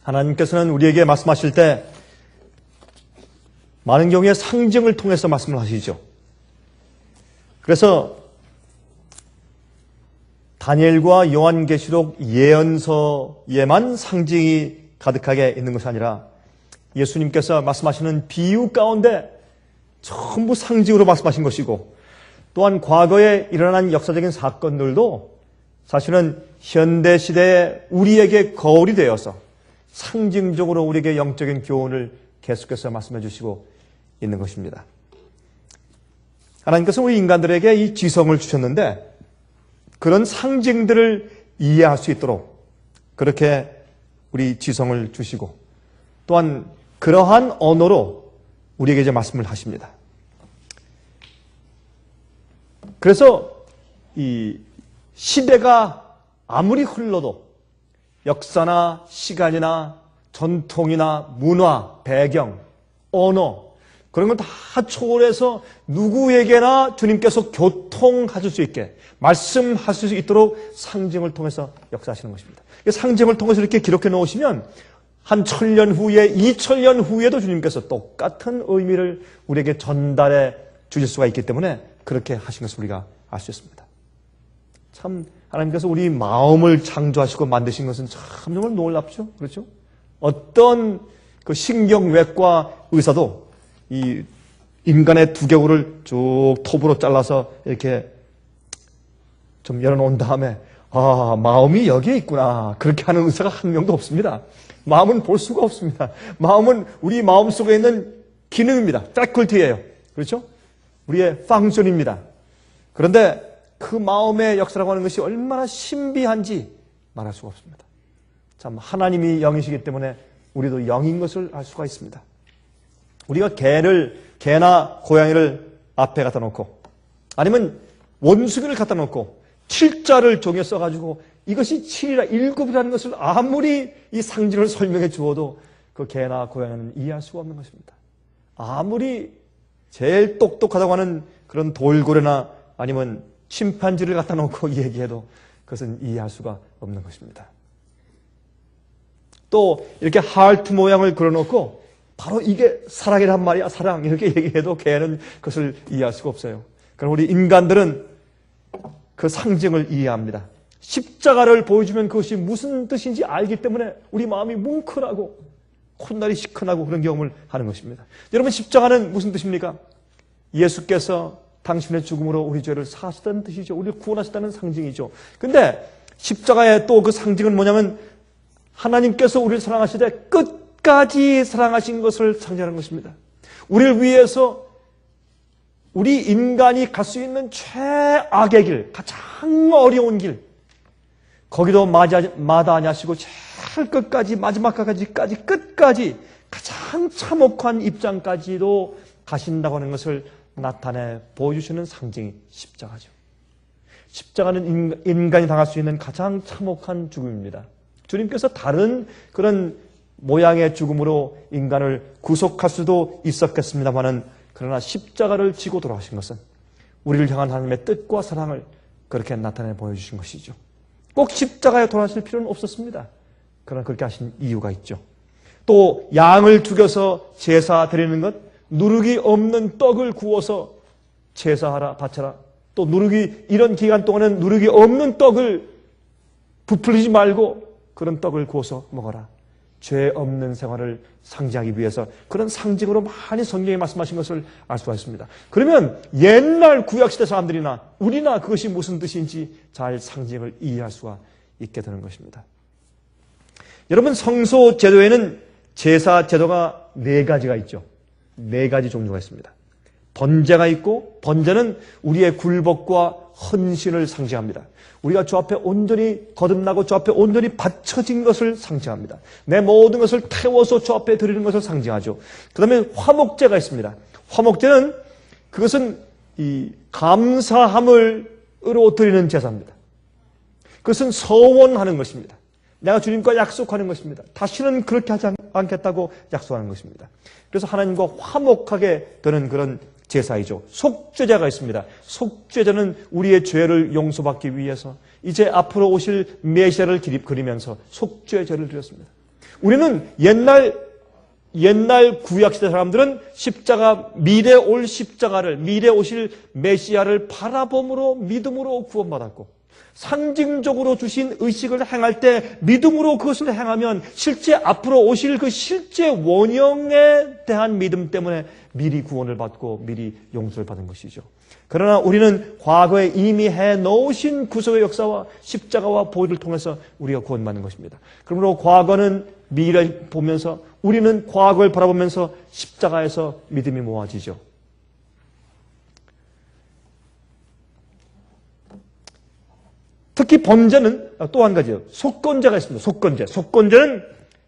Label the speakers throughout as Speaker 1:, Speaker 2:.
Speaker 1: 하나님께서는 우리에게 말씀하실 때 많은 경우에 상징을 통해서 말씀을 하시죠. 그래서 다니엘과 요한계시록 예언서에만 상징이 가득하게 있는 것이 아니라 예수님께서 말씀하시는 비유 가운데 전부 상징으로 말씀하신 것이고, 또한 과거에 일어난 역사적인 사건들도 사실은 현대시대에 우리에게 거울이 되어서 상징적으로 우리에게 영적인 교훈을 계속해서 말씀해 주시고 있는 것입니다. 하나님께서 우리 인간들에게 이 지성을 주셨는데 그런 상징들을 이해할 수 있도록 그렇게 우리 지성을 주시고, 또한 그러한 언어로 우리에게 이제 말씀을 하십니다. 그래서 이 시대가 아무리 흘러도 역사나 시간이나 전통이나 문화, 배경, 언어, 그런 건 다 초월해서 누구에게나 주님께서 교통하실 수 있게, 말씀하실 수 있도록 상징을 통해서 역사하시는 것입니다. 상징을 통해서 이렇게 기록해 놓으시면 한 1000년 후에, 2000년 후에도 주님께서 똑같은 의미를 우리에게 전달해 주실 수가 있기 때문에 그렇게 하신 것을 우리가 알 수 있습니다. 참 하나님께서 우리 마음을 창조하시고 만드신 것은 참 정말 놀랍죠. 그렇죠? 어떤 그 신경외과 의사도 이 인간의 두개골을 쭉 톱으로 잘라서 이렇게 좀 열어놓은 다음에 마음이 여기에 있구나, 그렇게 하는 의사가 한 명도 없습니다. 마음은 볼 수가 없습니다. 마음은 우리 마음 속에 있는 기능입니다. 패컬티예요. 그렇죠? 우리의 펑션입니다. 그런데 그 마음의 역사라고 하는 것이 얼마나 신비한지 말할 수가 없습니다. 참 하나님이 영이시기 때문에 우리도 영인 것을 알 수가 있습니다. 우리가 개나 고양이를 앞에 갖다 놓고, 아니면 원숭이를 갖다 놓고 7자를 종이에 써가지고 이것이 7이라 7이라는 것을 아무리 이 상징을 설명해 주어도 그 개나 고양이는 이해할 수가 없는 것입니다. 아무리 제일 똑똑하다고 하는 그런 돌고래나 아니면 침판지를 갖다 놓고 얘기해도 그것은 이해할 수가 없는 것입니다. 또 이렇게 하트 모양을 그려놓고 바로 이게 사랑이란 말이야, 사랑, 이렇게 얘기해도 개는 그것을 이해할 수가 없어요. 그럼 우리 인간들은 그 상징을 이해합니다. 십자가를 보여주면 그것이 무슨 뜻인지 알기 때문에 우리 마음이 뭉클하고 콧날이 시큰하고 그런 경험을 하는 것입니다. 여러분, 십자가는 무슨 뜻입니까? 예수께서 당신의 죽음으로 우리 죄를 사하셨다는 뜻이죠. 우리를 구원하셨다는 상징이죠. 근데 십자가의 또 그 상징은 뭐냐면 하나님께서 우리를 사랑하실 때 끝까지 사랑하신 것을 상징하는 것입니다. 우리를 위해서 우리 인간이 갈 수 있는 최악의 길, 가장 어려운 길, 거기도 마다하냐시고 제일 끝까지, 마지막까지 끝까지 가장 참혹한 입장까지도 가신다고 하는 것을 나타내 보여주시는 상징이 십자가죠. 십자가는 인간이 당할 수 있는 가장 참혹한 죽음입니다. 주님께서 다른 그런 모양의 죽음으로 인간을 구속할 수도 있었겠습니다만은, 그러나 십자가를 지고 돌아가신 것은 우리를 향한 하나님의 뜻과 사랑을 그렇게 나타내 보여주신 것이죠. 꼭 십자가에 돌아가실 필요는 없었습니다. 그러나 그렇게 하신 이유가 있죠. 또 양을 죽여서 제사 드리는 것, 누룩이 없는 떡을 구워서 제사하라, 바쳐라. 또 이런 기간 동안은 누룩이 없는 떡을 부풀리지 말고 그런 떡을 구워서 먹어라. 죄 없는 생활을 상징하기 위해서 그런 상징으로 많이 성경에 말씀하신 것을 알 수가 있습니다. 그러면 옛날 구약시대 사람들이나 우리나 그것이 무슨 뜻인지 잘 상징을 이해할 수가 있게 되는 것입니다. 여러분, 성소 제도에는 제사 제도가 4가지가 있죠. 4가지 종류가 있습니다. 번제가 있고, 번제는 우리의 굴복과 헌신을 상징합니다. 우리가 주 앞에 온전히 거듭나고 주 앞에 온전히 바쳐진 것을 상징합니다. 내 모든 것을 태워서 주 앞에 드리는 것을 상징하죠. 그 다음에 화목제가 있습니다. 화목제는 그것은 이 감사함으로 드리는 제사입니다. 그것은 서원하는 것입니다. 내가 주님과 약속하는 것입니다. 다시는 그렇게 하지 않겠다고 약속하는 것입니다. 그래서 하나님과 화목하게 되는 그런 제사이죠. 속죄제가 있습니다. 속죄제는 우리의 죄를 용서받기 위해서 이제 앞으로 오실 메시아를 그리면서 속죄제를 드렸습니다. 우리는 옛날 구약시대 사람들은 미래 올 십자가를, 미래 오실 메시아를 바라봄으로 믿음으로 구원받았고, 상징적으로 주신 의식을 행할 때 믿음으로 그것을 행하면 실제 앞으로 오실 그 실제 원형에 대한 믿음 때문에 미리 구원을 받고 미리 용서를 받은 것이죠. 그러나 우리는 과거에 이미 해놓으신 구속의 역사와 십자가와 보혈을 통해서 우리가 구원받는 것입니다. 그러므로 과거는 미래를 보면서, 우리는 과거를 바라보면서 십자가에서 믿음이 모아지죠. 특히 번제는 또 한 가지요. 속건제가 있습니다. 속건제는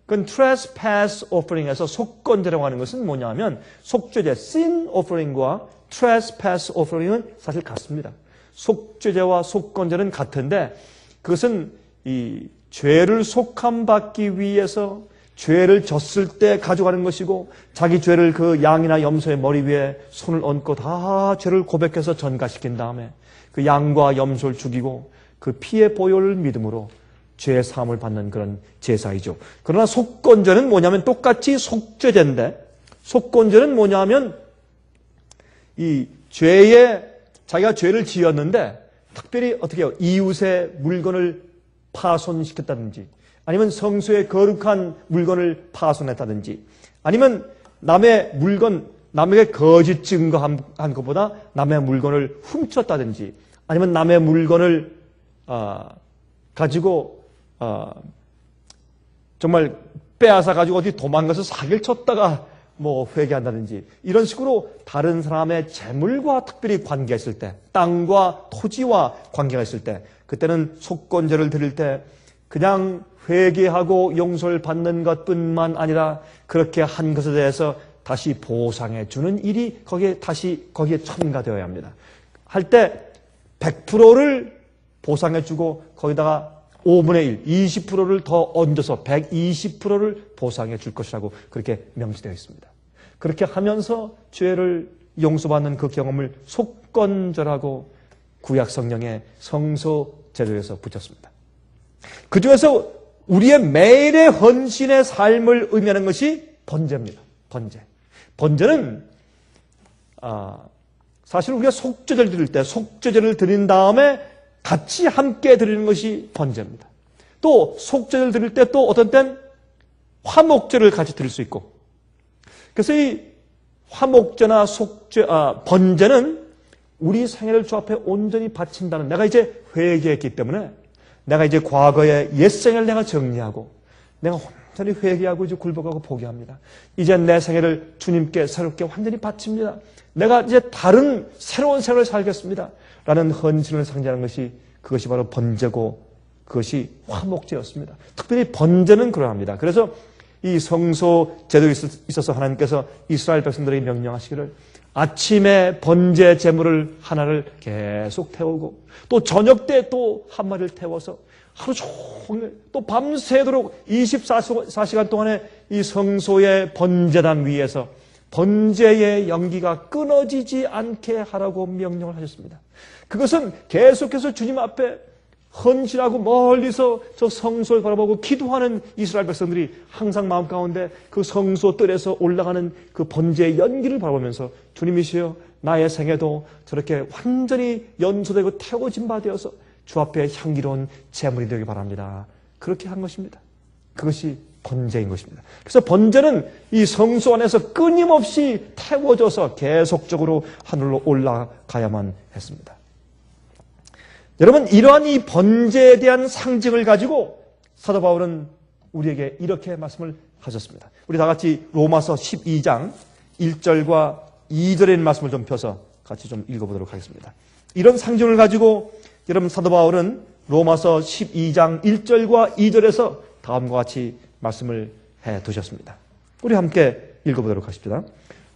Speaker 1: 그건 trespass offering에서 속건제라고 하는 것은 뭐냐면 속죄제, sin offering과 trespass offering은 사실 같습니다. 속죄제와 속건제는 같은데 그것은 이 죄를 속함받기 위해서 죄를 졌을 때 가져가는 것이고, 자기 죄를 그 양이나 염소의 머리 위에 손을 얹고 다 죄를 고백해서 전가시킨 다음에 그 양과 염소를 죽이고 그 피의 보혈을 믿음으로 죄의 사함을 받는 그런 제사이죠. 그러나 속건제는 뭐냐면 똑같이 속죄제인데, 속건제는 뭐냐면 이 자기가 죄를 지었는데 특별히 어떻게 해요? 이웃의 물건을 파손시켰다든지, 아니면 성소의 거룩한 물건을 파손했다든지, 아니면 남의 물건, 남에게 거짓 증거한 것보다 남의 물건을 훔쳤다든지, 아니면 남의 물건을 가지고 정말 빼앗아 가지고 어디 도망가서 사기를 쳤다가 뭐 회개한다든지, 이런 식으로 다른 사람의 재물과 특별히 관계했을 때, 땅과 토지와 관계가 있을 때, 그때는 속건제를 드릴 때 그냥 회개하고 용서를 받는 것뿐만 아니라 그렇게 한 것에 대해서 다시 보상해 주는 일이 거기에 첨가되어야 합니다. 할 때 100%를 보상해 주고 거기다가 5분의 1, 20%를 더 얹어서 120%를 보상해 줄 것이라고 그렇게 명시되어 있습니다. 그렇게 하면서 죄를 용서받는 그 경험을 속건제라고 구약 성령의 성소 제도에서 붙였습니다. 그 중에서 우리의 매일의 헌신의 삶을 의미하는 것이 번제입니다. 번제는 사실 우리가 속죄제를 드린 다음에 같이 함께 드리는 것이 번제입니다. 또 속죄제를 드릴 때 또 어떤 땐 화목제를 같이 드릴 수 있고, 그래서 이 화목제나 번제는 우리 생애를 주 앞에 온전히 바친다는, 내가 이제 회개했기 때문에 내가 이제 과거의 옛생애를 내가 정리하고 내가 완전히 회개하고 이제 굴복하고 포기합니다. 이제 내 생애를 주님께 새롭게 완전히 바칩니다. 내가 이제 다른 새로운 생활을 살겠습니다. 라는 헌신을 상징하는 것이, 그것이 바로 번제고 그것이 화목제였습니다. 특별히 번제는 그러합니다. 그래서 이 성소 제도에 있어서 하나님께서 이스라엘 백성들에게 명령하시기를 아침에 번제 제물을 하나를 계속 태우고 또 저녁 때 또 한 마리를 태워서 하루 종일 또 밤새도록 24시간 동안에 이 성소의 번제단 위에서 번제의 연기가 끊어지지 않게 하라고 명령을 하셨습니다. 그것은 계속해서 주님 앞에 헌신하고 멀리서 저 성소를 바라보고 기도하는 이스라엘 백성들이 항상 마음 가운데 그 성소 뜰에서 올라가는 그 번제의 연기를 바라보면서 주님이시여, 나의 생애도 저렇게 완전히 연소되고 태워진 바 되어서 주 앞에 향기로운 제물이 되기 바랍니다. 그렇게 한 것입니다. 그것이 번제인 것입니다. 그래서 번제는 이 성소 안에서 끊임없이 태워져서 계속적으로 하늘로 올라가야만 했습니다. 여러분, 이러한 이 번제에 대한 상징을 가지고 사도 바울은 우리에게 이렇게 말씀을 하셨습니다. 우리 다 같이 로마서 12장 1절과 2절에 있는 말씀을 좀 펴서 같이 좀 읽어보도록 하겠습니다. 이런 상징을 가지고 여러분, 사도 바울은 로마서 12장 1절과 2절에서 다음과 같이 말씀을 해 두셨습니다. 우리 함께 읽어보도록 하십시다.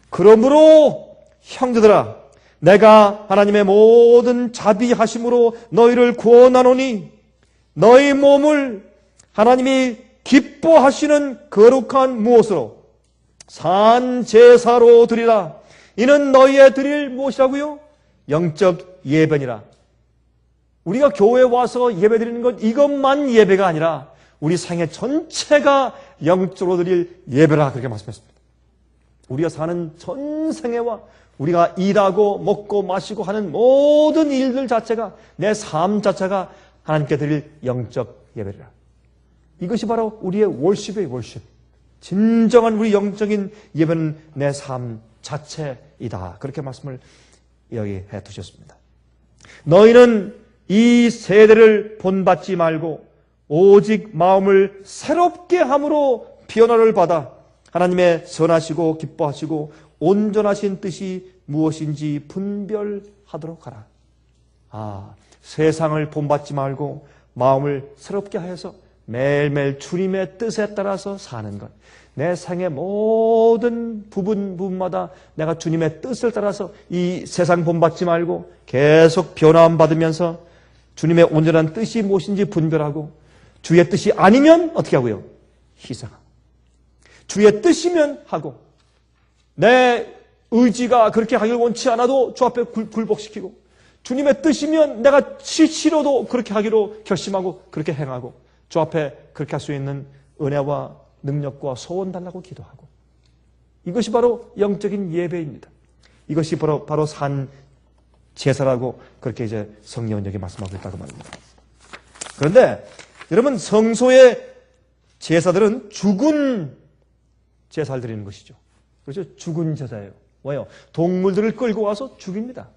Speaker 1: 그러므로 형제들아, 내가 하나님의 모든 자비하심으로 너희를 구원하노니 너희 몸을 하나님이 기뻐하시는 거룩한 무엇으로? 산 제사로 드리라. 이는 너희의 드릴 무엇이라고요? 영적 예배니라. 우리가 교회에 와서 예배드리는 것, 이것만 예배가 아니라 우리 생애 전체가 영적으로 드릴 예배라 그렇게 말씀했습니다. 우리가 사는 전 생애와 우리가 일하고 먹고 마시고 하는 모든 일들 자체가, 내 삶 자체가 하나님께 드릴 영적 예배라. 이것이 바로 우리의 월십이에요, 월십. 진정한 우리 영적인 예배는 내 삶 자체이다. 그렇게 말씀을 여기 해 두셨습니다. 너희는 이 세대를 본받지 말고 오직 마음을 새롭게 함으로 변화를 받아 하나님의 선하시고 기뻐하시고 온전하신 뜻이 무엇인지 분별하도록 하라. 세상을 본받지 말고 마음을 새롭게 하여서 매일매일 주님의 뜻에 따라서 사는 것. 내 생의 모든 부분마다 내가 주님의 뜻을 따라서 이 세상 본받지 말고 계속 변화함 받으면서 주님의 온전한 뜻이 무엇인지 분별하고, 주의 뜻이 아니면 어떻게 하고요? 희생하고, 주의 뜻이면 하고, 내 의지가 그렇게 하길 원치 않아도 주 앞에 굴복시키고, 주님의 뜻이면 내가 싫어도 그렇게 하기로 결심하고 그렇게 행하고, 주 앞에 그렇게 할 수 있는 은혜와 능력과 소원 달라고 기도하고, 이것이 바로 영적인 예배입니다. 이것이 바로 산 제사라고 그렇게 이제 성령은 여기 말씀하고 있다고 말입니다. 그런데 여러분, 성소의 제사들은 죽은 제사를 드리는 것이죠. 그렇죠? 죽은 제사예요. 왜요? 동물들을 끌고 와서 죽입니다.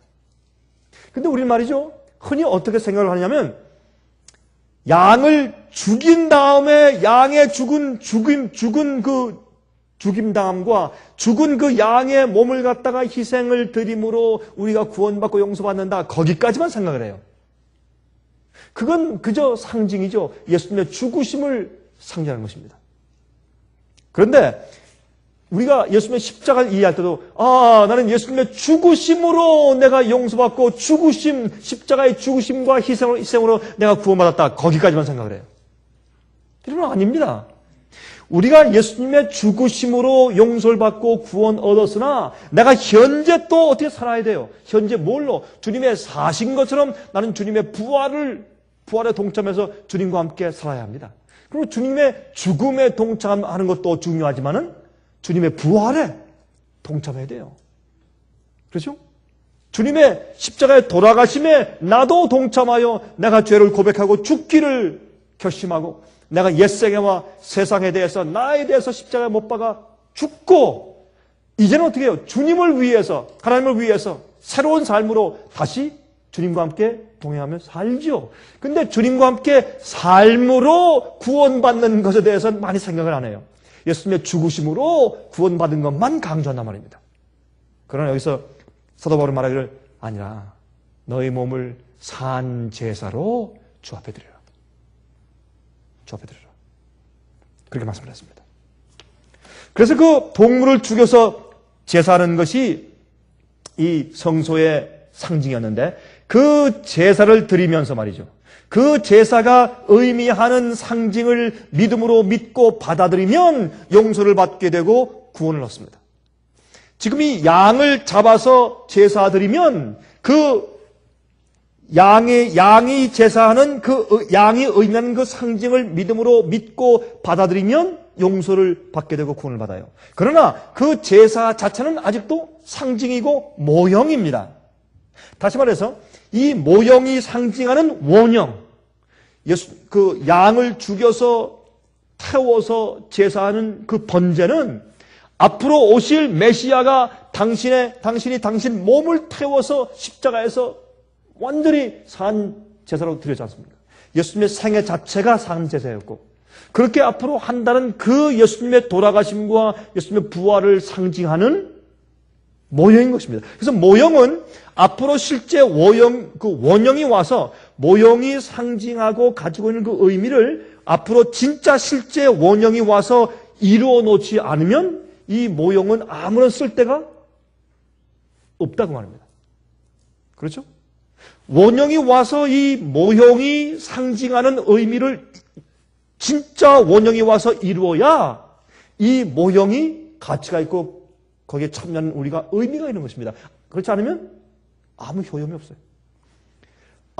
Speaker 1: 근데 우리는 말이죠, 흔히 어떻게 생각을 하냐면, 양을 죽인 다음에 양의 죽은 그 죽임당함과 죽은 그 양의 몸을 갖다가 희생을 드림으로 우리가 구원받고 용서받는다, 거기까지만 생각을 해요. 그건 그저 상징이죠. 예수님의 죽으심을 상징하는 것입니다. 그런데 우리가 예수님의 십자가를 이해할 때도, 나는 예수님의 죽으심으로 내가 용서받고 십자가의 죽으심과 희생으로 내가 구원받았다, 거기까지만 생각을 해요. 여러분, 아닙니다. 우리가 예수님의 죽으심으로 용서를 받고 구원 얻었으나 내가 현재 또 어떻게 살아야 돼요? 현재 뭘로? 주님의 사신 것처럼 나는 주님의 부활에 동참해서 주님과 함께 살아야 합니다. 그리고 주님의 죽음에 동참하는 것도 중요하지만은 주님의 부활에 동참해야 돼요. 그렇죠? 주님의 십자가에 돌아가심에 나도 동참하여 내가 죄를 고백하고 죽기를 결심하고, 내가 옛생애와 세상에 대해서, 나에 대해서 십자가에 못 박아 죽고, 이제는 어떻게 해요? 주님을 위해서, 하나님을 위해서 새로운 삶으로 다시 주님과 함께 동행하며 살죠. 근데 주님과 함께 삶으로 구원받는 것에 대해서는 많이 생각을 안 해요. 예수님의 죽으심으로 구원받은 것만 강조한단 말입니다. 그러나 여기서 사도 바울은 말하기를, 아니라 너희 몸을 산 제사로 주 앞에 드리라. 주 앞에 드리라. 그렇게 말씀을 했습니다. 그래서 그 동물을 죽여서 제사하는 것이 이 성소의 상징이었는데, 그 제사를 드리면서 말이죠, 그 제사가 의미하는 상징을 믿음으로 믿고 받아들이면 용서를 받게 되고 구원을 얻습니다. 지금 이 양을 잡아서 제사드리면 그 양이 제사하는 그 양이 의미하는 그 상징을 믿음으로 믿고 받아들이면 용서를 받게 되고 구원을 받아요. 그러나 그 제사 자체는 아직도 상징이고 모형입니다. 다시 말해서 이 모형이 상징하는 원형, 그 양을 죽여서 태워서 제사하는 그 번제는 앞으로 오실 메시아가 당신이 당신 몸을 태워서 십자가에서 완전히 산 제사로 드렸지 않습니까? 예수님의 생애 자체가 산 제사였고, 그렇게 앞으로 한다는 그 예수님의 돌아가심과 예수님의 부활을 상징하는 모형인 것입니다. 그래서 모형은 앞으로 실제 원형이 와서 모형이 상징하고 가지고 있는 그 의미를 앞으로 진짜 실제 원형이 와서 이루어 놓지 않으면 이 모형은 아무런 쓸데가 없다고 말합니다. 그렇죠? 원형이 와서 이 모형이 상징하는 의미를 진짜 원형이 와서 이루어야 이 모형이 가치가 있고 거기에 참여하는 우리가 의미가 있는 것입니다. 그렇지 않으면 아무 효용이 없어요.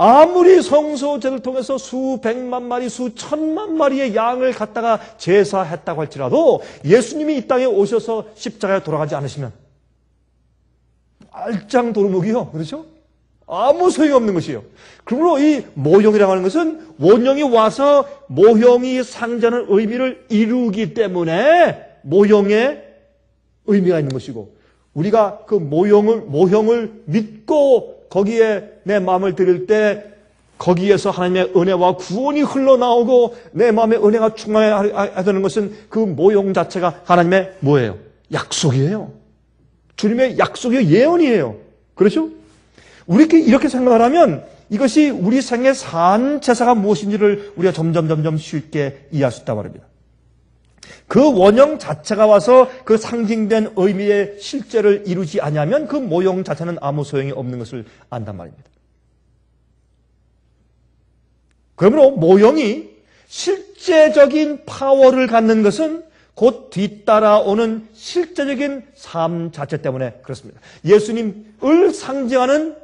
Speaker 1: 아무리 성소제를 통해서 수백만 마리, 수천만 마리의 양을 갖다가 제사했다고 할지라도 예수님이 이 땅에 오셔서 십자가에 돌아가지 않으시면 말짱 도루묵이요. 그렇죠? 아무 소용이 없는 것이에요. 그러므로 이 모형이라고 하는 것은 원형이 와서 모형이 상징하는 의미를 이루기 때문에 모형의 의미가 있는 것이고, 우리가 그 모형을 믿고 거기에 내 마음을 드릴 때 거기에서 하나님의 은혜와 구원이 흘러나오고 내 마음에 은혜가 충만해야 되는 것은 그 모형 자체가 하나님의 뭐예요? 약속이에요. 주님의 약속이에요. 예언이에요. 그렇죠? 우리가 이렇게 생각을 하면 이것이 우리 생의 산 제사가 무엇인지를 우리가 점점 쉽게 이해할 수 있단 말입니다. 그 원형 자체가 와서 그 상징된 의미의 실제를 이루지 않으면 그 모형 자체는 아무 소용이 없는 것을 안단 말입니다. 그러므로 모형이 실제적인 파워를 갖는 것은 곧 뒤따라오는 실제적인 삶 자체 때문에 그렇습니다. 예수님을 상징하는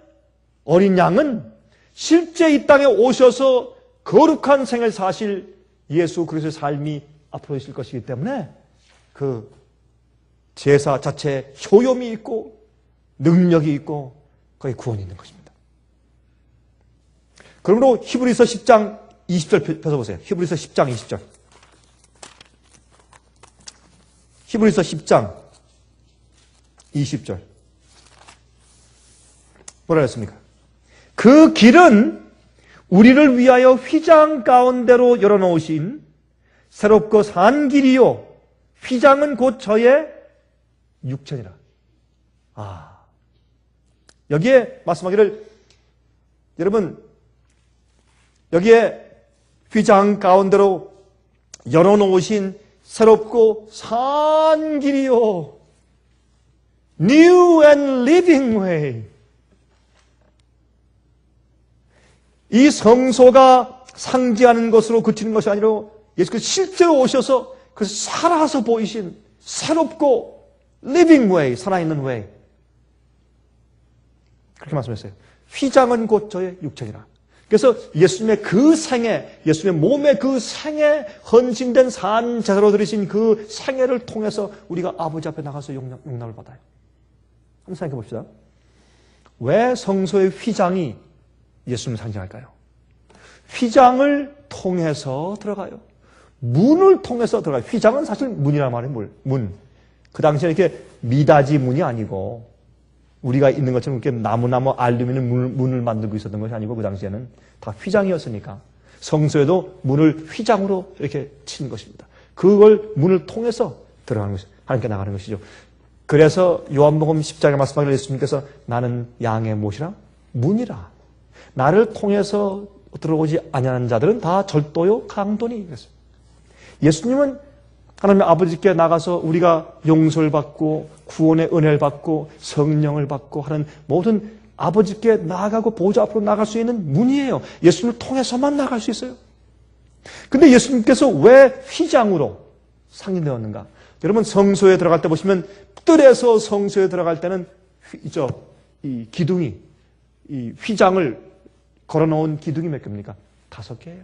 Speaker 1: 어린 양은 실제 이 땅에 오셔서 거룩한 생을 사실 예수 그리스도의 삶이 앞으로 있을 것이기 때문에 그 제사 자체에 효용이 있고 능력이 있고 거기에 구원이 있는 것입니다. 그러므로 히브리서 10장 20절 펴서보세요. 히브리서 10장 20절. 히브리서 10장 20절. 뭐라 했습니까? 그 길은 우리를 위하여 휘장 가운데로 열어놓으신 새롭고 산 길이요. 휘장은 곧 저의 육체니라. 여기에 말씀하기를, 여러분, 여기에 휘장 가운데로 열어놓으신 새롭고 산 길이요. New and living way. 이 성소가 상징하는 것으로 그치는 것이 아니라 예수께서 실제로 오셔서 그래서 살아서 보이신 새롭고 living way, 살아있는 way. 그렇게 말씀했어요. 휘장은 곧 저의 육체니라. 그래서 예수님의 그 생애, 예수님의 몸의 그 생애 헌신된 산 제사로 드리신 그 생애를 통해서 우리가 아버지 앞에 나가서 용납을 받아요. 한번 생각해 봅시다. 왜 성소의 휘장이 예수님을 상징할까요? 휘장을 통해서 들어가요. 문을 통해서 들어가요. 휘장은 사실 문이란 말이에요. 문. 그 당시에 이렇게 미닫이 문이 아니고 우리가 있는 것처럼 이렇게 나무 알루미늄 문을 만들고 있었던 것이 아니고 그 당시에는 다 휘장이었으니까 성소에도 문을 휘장으로 이렇게 친 것입니다. 그걸 문을 통해서 들어가는 것이 하나님께 나가는 것이죠. 그래서 요한복음 10장에 말씀하기를 예수님께서 나는 양의 못이라 문이라. 나를 통해서 들어오지 아니하는 자들은 다 절도요 강도니 그랬어요. 예수님은 하나님의 아버지께 나가서 우리가 용서를 받고 구원의 은혜를 받고 성령을 받고 하는 모든 아버지께 나아가고 보좌 앞으로 나갈 수 있는 문이에요. 예수님을 통해서만 나갈 수 있어요. 근데 예수님께서 왜 휘장으로 상징되었는가? 여러분 성소에 들어갈 때 보시면 뜰에서 성소에 들어갈 때는 이 기둥이 이 휘장을 걸어놓은 기둥이 몇 개입니까? 5개예요.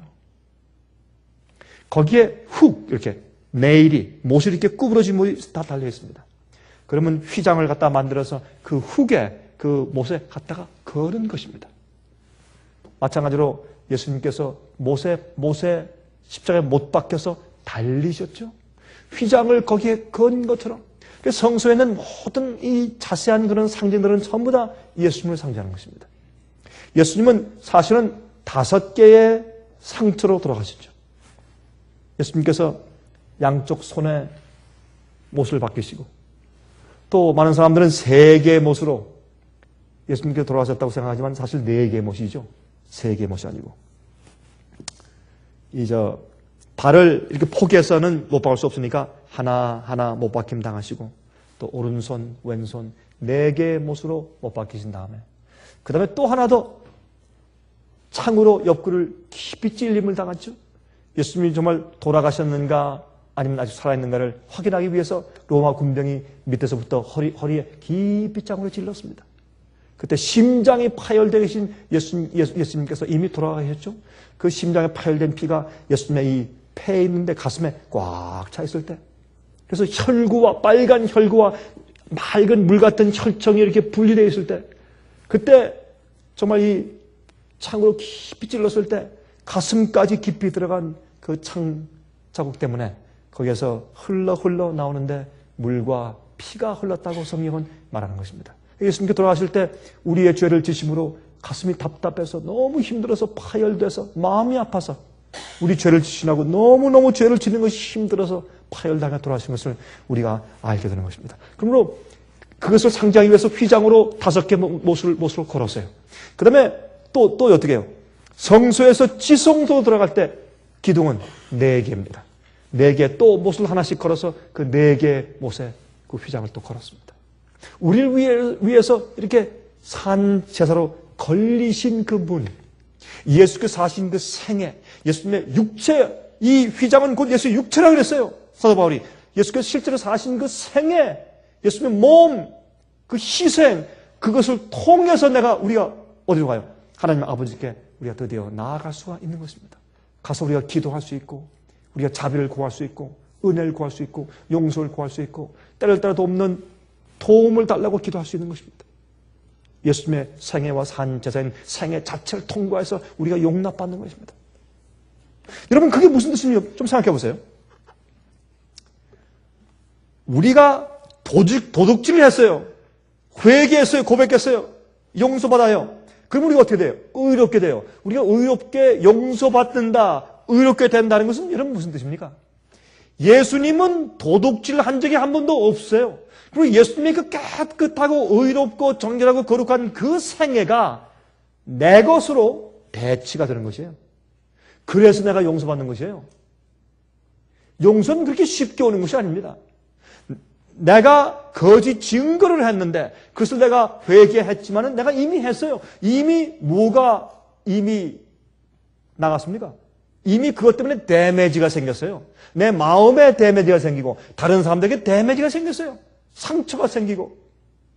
Speaker 1: 거기에 훅 이렇게 네일이 못이 이렇게 구부러진 못이 다 달려 있습니다. 그러면 휘장을 갖다 만들어서 그 훅에 그 못에 갖다가 걸은 것입니다. 마찬가지로 예수님께서 못에 십자가에 못 박혀서 달리셨죠. 휘장을 거기에 건 것처럼. 성소에는 모든 이 자세한 그런 상징들은 전부 다 예수님을 상징하는 것입니다. 예수님은 사실은 5개의 상처로 돌아가셨죠. 예수님께서 양쪽 손에 못을 박히시고 또 많은 사람들은 3개의 못으로 예수님께서 돌아가셨다고 생각하지만 사실 4개의 못이죠. 3개의 못이 아니고 발을 이렇게 포개해서는 못 박을 수 없으니까 하나하나 못 박힘 당하시고 또 오른손, 왼손 4개의 못으로 못 박히신 다음에 그 다음에 또 하나 더 창으로 옆구리를 깊이 찔림을 당했죠. 예수님이 정말 돌아가셨는가 아니면 아직 살아있는가를 확인하기 위해서 로마 군병이 밑에서부터 허리에 깊이 창으로 찔렀습니다. 그때 심장이 파열되어 계신 예수님께서 이미 돌아가셨죠. 그 심장에 파열된 피가 예수님의 이 폐에 있는데 가슴에 꽉 차 있을 때, 그래서 혈구와 빨간 혈구와 맑은 물 같은 혈청이 이렇게 분리되어 있을 때, 그때 정말 이 창으로 깊이 찔렀을 때 가슴까지 깊이 들어간 그 창 자국 때문에 거기에서 흘러 나오는데 물과 피가 흘렀다고 성경은 말하는 것입니다. 예수님께 돌아가실 때 우리의 죄를 지심으로 가슴이 답답해서 너무 힘들어서 파열돼서 마음이 아파서 우리 죄를 지시고 너무너무 죄를 짓는 것이 힘들어서 파열당해 돌아가신 것을 우리가 알게 되는 것입니다. 그러므로 그것을 상징하기 위해서 휘장으로 5개 못을 걸었어요. 그 다음에 또 어떻게 해요? 성소에서 지성소로 들어갈 때 기둥은 4개입니다. 4개 또 못을 하나씩 걸어서 그 4개 못에 그 휘장을 또 걸었습니다. 우리를 위해서 이렇게 산 제사로 걸리신 그 문, 예수께서 사신 그 생애, 예수님의 육체, 이 휘장은 곧 예수의 육체라고 그랬어요. 사도 바울이 예수께서 실제로 사신 그 생애, 예수님의 몸, 그 희생, 그것을 통해서 우리가 어디로 가요? 하나님 아버지께 우리가 드디어 나아갈 수가 있는 것입니다. 가서 우리가 기도할 수 있고, 우리가 자비를 구할 수 있고, 은혜를 구할 수 있고, 용서를 구할 수 있고, 때를 따라 돕는 도움을 달라고 기도할 수 있는 것입니다. 예수님의 생애와 산 제사인 생애 자체를 통과해서 우리가 용납받는 것입니다. 여러분, 그게 무슨 뜻인지 좀 생각해 보세요. 우리가 도둑질을 했어요. 회개했어요. 고백했어요. 용서받아요. 그럼 우리가 어떻게 돼요? 의롭게 돼요. 우리가 의롭게 용서받는다, 의롭게 된다는 것은 여러분 무슨 뜻입니까? 예수님은 도둑질 한 적이 한 번도 없어요. 그리고 예수님의 그 깨끗하고 의롭고 정결하고 거룩한 그 생애가 내 것으로 대치가 되는 것이에요. 그래서 내가 용서받는 것이에요. 용서는 그렇게 쉽게 오는 것이 아닙니다. 내가 거짓 증거를 했는데 그것을 내가 회개했지만은 내가 이미 했어요. 뭐가 이미 나갔습니까? 이미 그것 때문에 데미지가 생겼어요. 내 마음에 데미지가 생기고 다른 사람들에게 데미지가 생겼어요. 상처가 생기고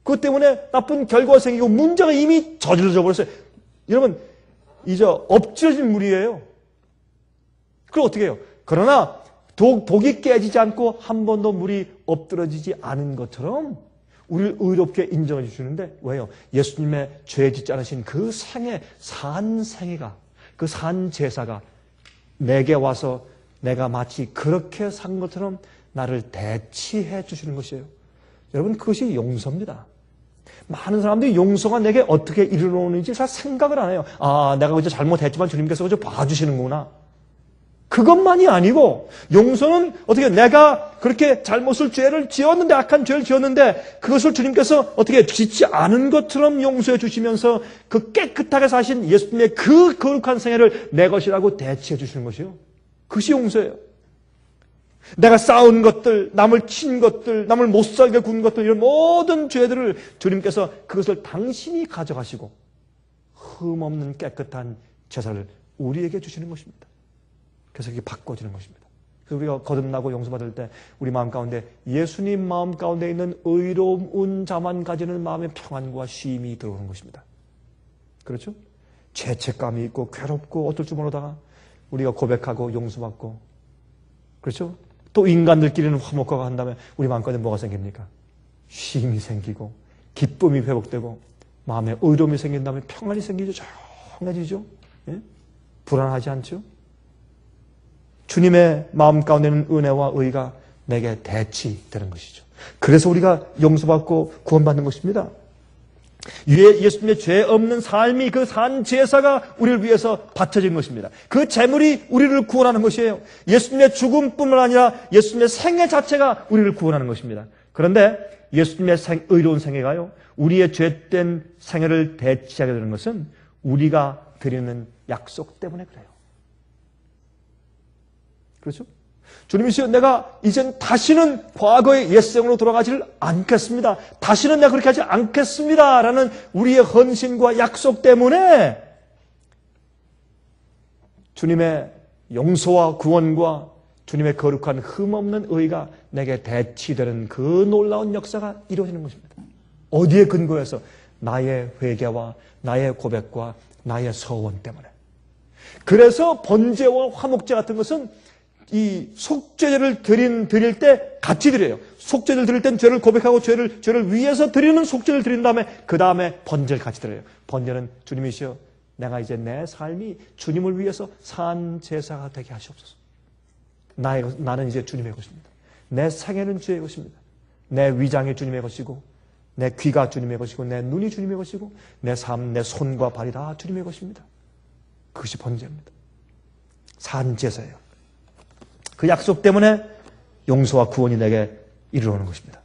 Speaker 1: 그것 때문에 나쁜 결과가 생기고 문제가 이미 저질러져 버렸어요. 여러분, 이제 엎질러진 물이에요. 그럼 어떻게 해요? 그러나 독이 깨지지 않고 한 번도 물이 엎드러지지 않은 것처럼 우리를 의롭게 인정해 주시는데 왜요? 예수님의 죄 짓지 않으신 그 생애, 산 생애가, 그 산 제사가 내게 와서 내가 마치 그렇게 산 것처럼 나를 대치해 주시는 것이에요. 여러분, 그것이 용서입니다. 많은 사람들이 용서가 내게 어떻게 이르러오는지 잘 생각을 안 해요. 아, 내가 그저 잘못했지만 주님께서 그저 봐주시는구나. 그것만이 아니고 용서는 어떻게 내가 그렇게 죄를 지었는데 악한 죄를 지었는데 그것을 주님께서 어떻게 짓지 않은 것처럼 용서해 주시면서 그 깨끗하게 사신 예수님의 그 거룩한 생애를 내 것이라고 대치해 주시는 것이요. 그것이 용서예요. 내가 쌓은 것들, 남을 친 것들, 남을 못 살게 군 것들, 이런 모든 죄들을 주님께서 그것을 당신이 가져가시고 흠없는 깨끗한 제사를 우리에게 주시는 것입니다. 그래서 이게 바꿔지는 것입니다. 그래서 우리가 거듭나고 용서받을 때 우리 마음 가운데 예수님 마음 가운데 있는 의로운 자만 가지는 마음의 평안과 쉼이 들어오는 것입니다. 그렇죠? 죄책감이 있고 괴롭고 어떨 줄 모르다가 우리가 고백하고 용서받고, 그렇죠? 또 인간들끼리는 화목하고 한 다음에 우리 마음 가운데 뭐가 생깁니까? 쉼이 생기고 기쁨이 회복되고 마음에 의로움이 생긴 다음에 평안이 생기죠. 조용해지죠. 예? 불안하지 않죠? 주님의 마음 가운데는 은혜와 의가 내게 대치되는 것이죠. 그래서 우리가 용서받고 구원받는 것입니다. 예수님의 죄 없는 삶이 그 산 제사가 우리를 위해서 바쳐진 것입니다. 그 제물이 우리를 구원하는 것이에요. 예수님의 죽음뿐만 아니라 예수님의 생애 자체가 우리를 구원하는 것입니다. 그런데 예수님의 의로운 생애가요, 우리의 죄된 생애를 대치하게 되는 것은 우리가 드리는 약속 때문에 그래요. 그렇죠? 주님이시여, 내가 이젠 다시는 과거의 옛생으로 돌아가지를 않겠습니다. 다시는 내가 그렇게 하지 않겠습니다. 라는 우리의 헌신과 약속 때문에 주님의 용서와 구원과 주님의 거룩한 흠없는 의가 내게 대치되는 그 놀라운 역사가 이루어지는 것입니다. 어디에 근거해서? 나의 회개와 나의 고백과 나의 서원 때문에. 그래서 번제와 화목제 같은 것은 이 속죄제를 드릴 때 같이 드려요. 속죄제를 드릴 땐 죄를 고백하고 죄를 위해서 드리는 속죄를 드린 다음에 그 다음에 번제를 같이 드려요. 번제는 주님이시여 내가 이제 내 삶이 주님을 위해서 산 제사가 되게 하시옵소서. 나는 이제 주님의 것입니다. 내 생애는 주의 것입니다. 내 위장이 주님의 것이고 내 귀가 주님의 것이고 내 눈이 주님의 것이고 내 삶, 내 손과 발이 다 주님의 것입니다. 그것이 번제입니다. 산 제사예요. 그 약속 때문에 용서와 구원이 내게 이르러오는 것입니다.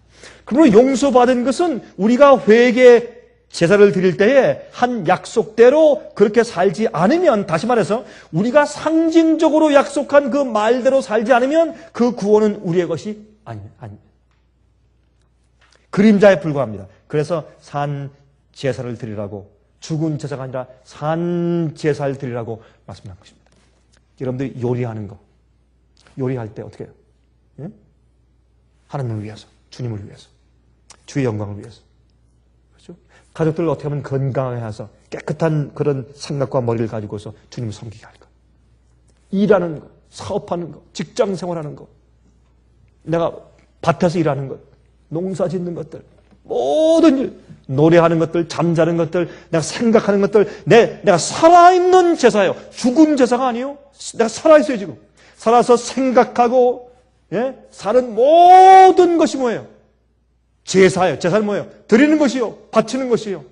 Speaker 1: 그러므로 용서받은 것은 우리가 회개 제사를 드릴 때에 한 약속대로 그렇게 살지 않으면, 다시 말해서 우리가 상징적으로 약속한 그 말대로 살지 않으면 그 구원은 우리의 것이 아닙니다. 그림자에 불과합니다. 그래서 산 제사를 드리라고, 죽은 제사가 아니라 산 제사를 드리라고 말씀한 것입니다. 여러분들이 요리하는 거, 요리할 때 어떻게 해요? 예? 하나님을 위해서, 주님을 위해서, 주의 영광을 위해서. 그렇죠? 가족들을 어떻게 하면 건강하게 해서 깨끗한 그런 생각과 머리를 가지고서 주님을 섬기게 할까? 일하는 거, 사업하는 거, 직장 생활하는 거, 내가 밭에서 일하는 것, 농사 짓는 것들, 모든 일, 노래하는 것들, 잠자는 것들, 내가 생각하는 것들, 내가 살아있는 제사예요. 죽은 제사가 아니에요. 내가 살아있어요, 지금. 살아서 생각하고, 예? 사는 모든 것이 뭐예요? 제사예요. 제사는 뭐예요? 드리는 것이요. 바치는 것이요.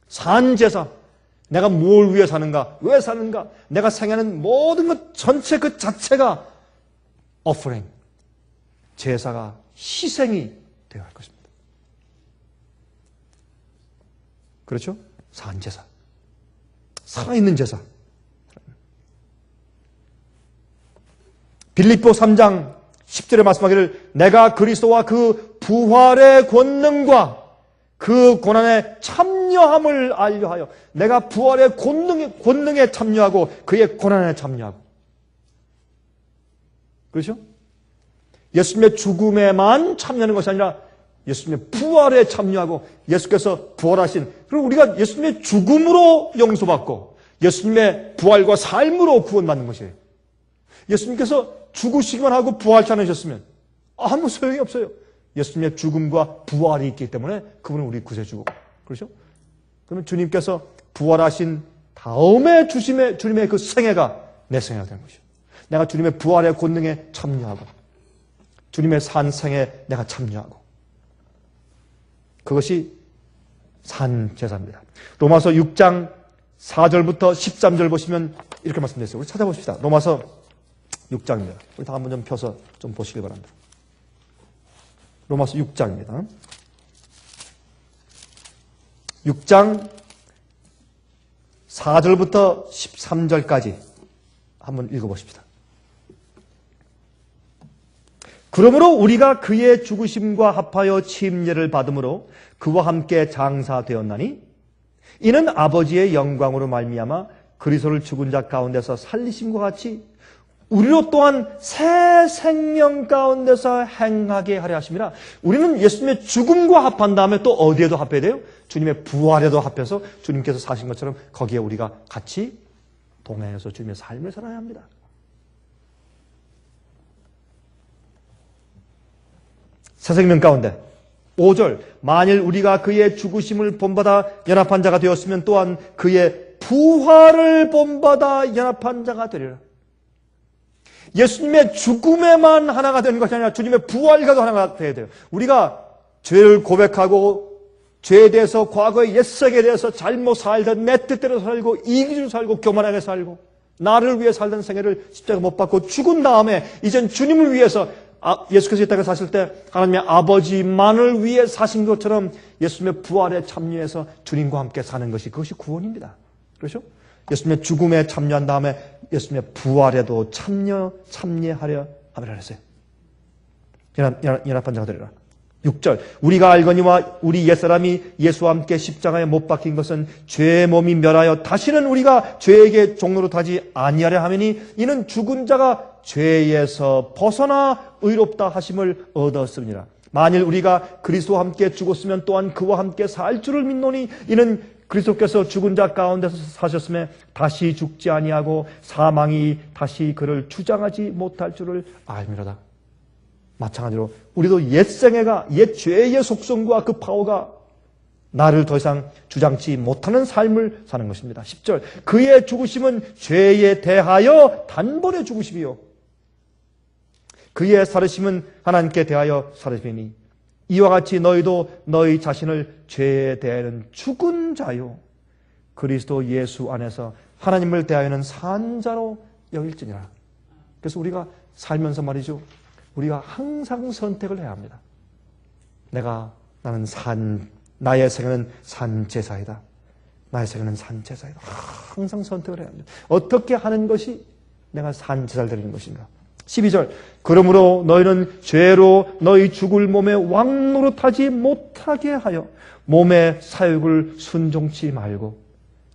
Speaker 1: 산 제사. 내가 뭘 위해 사는가? 왜 사는가? 내가 생하는 모든 것 전체 그 자체가 offering. 제사가 희생이 되어야 할 것입니다. 그렇죠? 산 제사. 살아있는 제사. 빌립보 3장 10절에 말씀하기를 내가 그리스도와 그 부활의 권능과 그 고난에 참여함을 알려하여 내가 부활의 권능에 참여하고 그의 고난에 참여하고. 그렇죠? 예수님의 죽음에만 참여하는 것이 아니라 예수님의 부활에 참여하고 예수께서 부활하신, 그리고 우리가 예수님의 죽음으로 용서받고 예수님의 부활과 삶으로 구원받는 것이에요. 예수님께서 죽으시기만 하고 부활치 않으셨으면 아무 소용이 없어요. 예수님의 죽음과 부활이 있기 때문에 그분은 우리 구세주고. 그렇죠? 그러면 주님께서 부활하신 다음에 주님의 그 생애가 내 생애가 되는 것이죠. 내가 주님의 부활의 권능에 참여하고 주님의 산 생에 내가 참여하고. 그것이 산 제사입니다. 로마서 6장 4절부터 13절 보시면 이렇게 말씀드렸어요. 우리 찾아보십시다. 로마서 6장입니다. 우리 다 한번 좀 펴서 좀 보시길 바랍니다. 로마서 6장입니다. 6장 4절부터 13절까지 한번 읽어보십시다. 그러므로 우리가 그의 죽으심과 합하여 침례를 받음으로 그와 함께 장사되었나니 이는 아버지의 영광으로 말미암아 그리스도를 죽은 자 가운데서 살리심과 같이 우리로 또한 새 생명 가운데서 행하게 하려 하심이라. 우리는 예수님의 죽음과 합한 다음에 또 어디에도 합해야 돼요? 주님의 부활에도 합해서 주님께서 사신 것처럼 거기에 우리가 같이 동행해서 주님의 삶을 살아야 합니다. 새 생명 가운데 5절 만일 우리가 그의 죽으심을 본받아 연합한 자가 되었으면 또한 그의 부활을 본받아 연합한 자가 되리라. 예수님의 죽음에만 하나가 되는 것이 아니라 주님의 부활과도 하나가 되어야 돼요. 우리가 죄를 고백하고 죄에 대해서 과거의 옛세에 대해서 잘못 살던 내 뜻대로 살고 이기주로 살고 교만하게 살고 나를 위해 살던 생애를 십자가 못 받고 죽은 다음에 이젠 주님을 위해서 예수께서 이 땅에 사실 때 하나님의 아버지만을 위해 사신 것처럼 예수님의 부활에 참여해서 주님과 함께 사는 것이 그것이 구원입니다. 그렇죠? 예수님의 죽음에 참여한 다음에 예수님의 부활에도 참여하려 하미라 했어요. 연합한 자가 되리라. 6절 우리가 알거니와 우리 옛사람이 예수와 함께 십자가에 못 박힌 것은 죄의 몸이 멸하여 다시는 우리가 죄에게 종로로 타지 아니하려 하매니 이는 죽은 자가 죄에서 벗어나 의롭다 하심을 얻었습니다. 만일 우리가 그리스도와 함께 죽었으면 또한 그와 함께 살 줄을 믿노니 이는 그리스도께서 죽은 자 가운데서 사셨음에 다시 죽지 아니하고 사망이 다시 그를 주장하지 못할 줄을 알미로다. 마찬가지로 우리도 옛 생애가 옛 죄의 속성과 그 파워가 나를 더 이상 주장치 못하는 삶을 사는 것입니다. 10절 그의 죽으심은 죄에 대하여 단번에 죽으심이요 그의 살으심은 하나님께 대하여 살으심이니 이와 같이 너희도 너희 자신을 죄에 대하여는 죽은 자요 그리스도 예수 안에서 하나님을 대하여는 산 자로 여길지니라. 그래서 우리가 살면서 말이죠, 우리가 항상 선택을 해야 합니다. 나는 나의 생애는 산 제사이다. 나의 생애는 산 제사이다. 항상 선택을 해야 합니다. 어떻게 하는 것이 내가 산 제사를 드리는 것인가? 12절 그러므로 너희는 죄로 너희 죽을 몸에 왕노릇하지 못하게 하여 몸의 사욕을 순종치 말고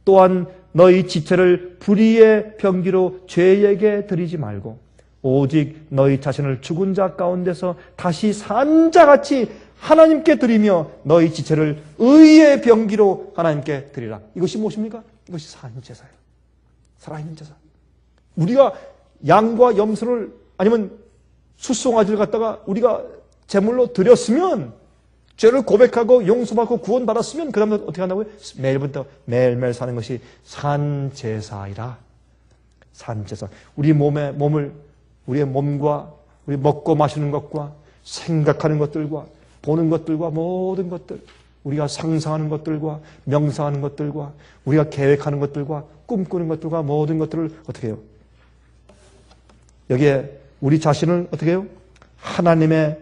Speaker 1: 또한 너희 지체를 불의의 병기로 죄에게 드리지 말고 오직 너희 자신을 죽은 자 가운데서 다시 산 자같이 하나님께 드리며 너희 지체를 의의 병기로 하나님께 드리라. 이것이 무엇입니까? 이것이 산제사예요. 살아있는 제사. 우리가 양과 염소를 아니면 숫송아지를 갖다가 우리가 제물로 드렸으면 죄를 고백하고 용서받고 구원받았으면 그 다음에 어떻게 한다고요? 매일부터 매일매일 사는 것이 산제사이라. 산제사. 우리의 몸과 우리 먹고 마시는 것과 생각하는 것들과 보는 것들과 모든 것들, 우리가 상상하는 것들과 명상하는 것들과 우리가 계획하는 것들과 꿈꾸는 것들과 모든 것들을 어떻게 해요? 여기에 우리 자신을 어떻게 해요? 하나님의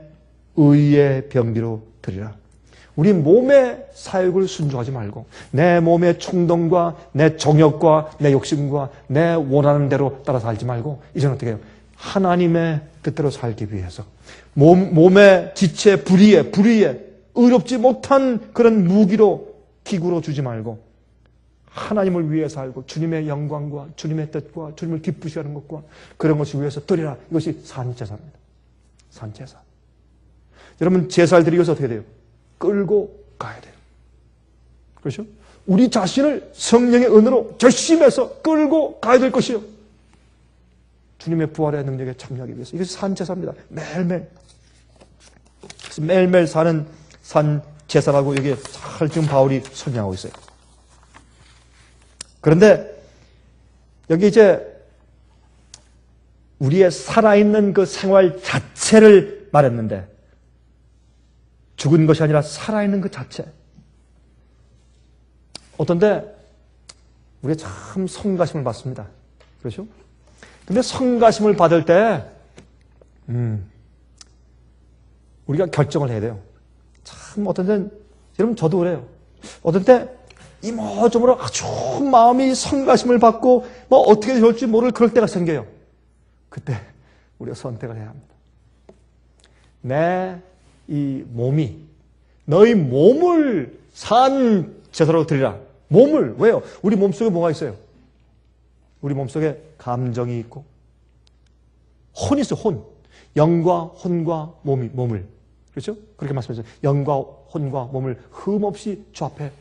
Speaker 1: 의의 병기로 드리라. 우리 몸의 사욕을 순종하지 말고 내 몸의 충동과 내 정욕과 내 욕심과 내 원하는 대로 따라 살지 말고 이제는 어떻게 해요? 하나님의 뜻대로 살기 위해서 몸의 지체 불의에 의롭지 못한 그런 무기로 기구로 주지 말고 하나님을 위해 살고 주님의 영광과 주님의 뜻과 주님을 기쁘시게 하는 것과 그런 것을 위해서 드리라. 이것이 산제사입니다. 산제사. 여러분 제사를 드리기 위해서 어떻게 돼요? 끌고 가야 돼요. 그렇죠? 우리 자신을 성령의 은혜로 결심해서 끌고 가야 될 것이요. 주님의 부활의 능력에 참여하기 위해서. 이것이 산제사입니다. 매일매일. 그래서 매일매일 사는 산제사라고 여기에 잘 지금 바울이 설명하고 있어요. 그런데 여기 이제 우리의 살아있는 그 생활 자체를 말했는데 죽은 것이 아니라 살아있는 그 자체. 어떤데 우리가 참 성가심을 받습니다. 그렇죠? 근데 성가심을 받을 때 우리가 결정을 해야 돼요. 참 어떤 때는 여러분 저도 그래요. 어떤 때 이모저모로 아주 마음이 성가심을 받고 뭐 어떻게 될지 모를 그럴 때가 생겨요. 그때 우리가 선택을 해야 합니다. 내 이 몸이 너희 몸을 산 제사로 드리라. 몸을 왜요? 우리 몸속에 뭐가 있어요? 우리 몸속에 감정이 있고 혼이 있어요. 혼. 영과 혼과 몸을 그렇죠? 그렇게 말씀하셨어요. 영과 혼과 몸을 흠없이 주 앞에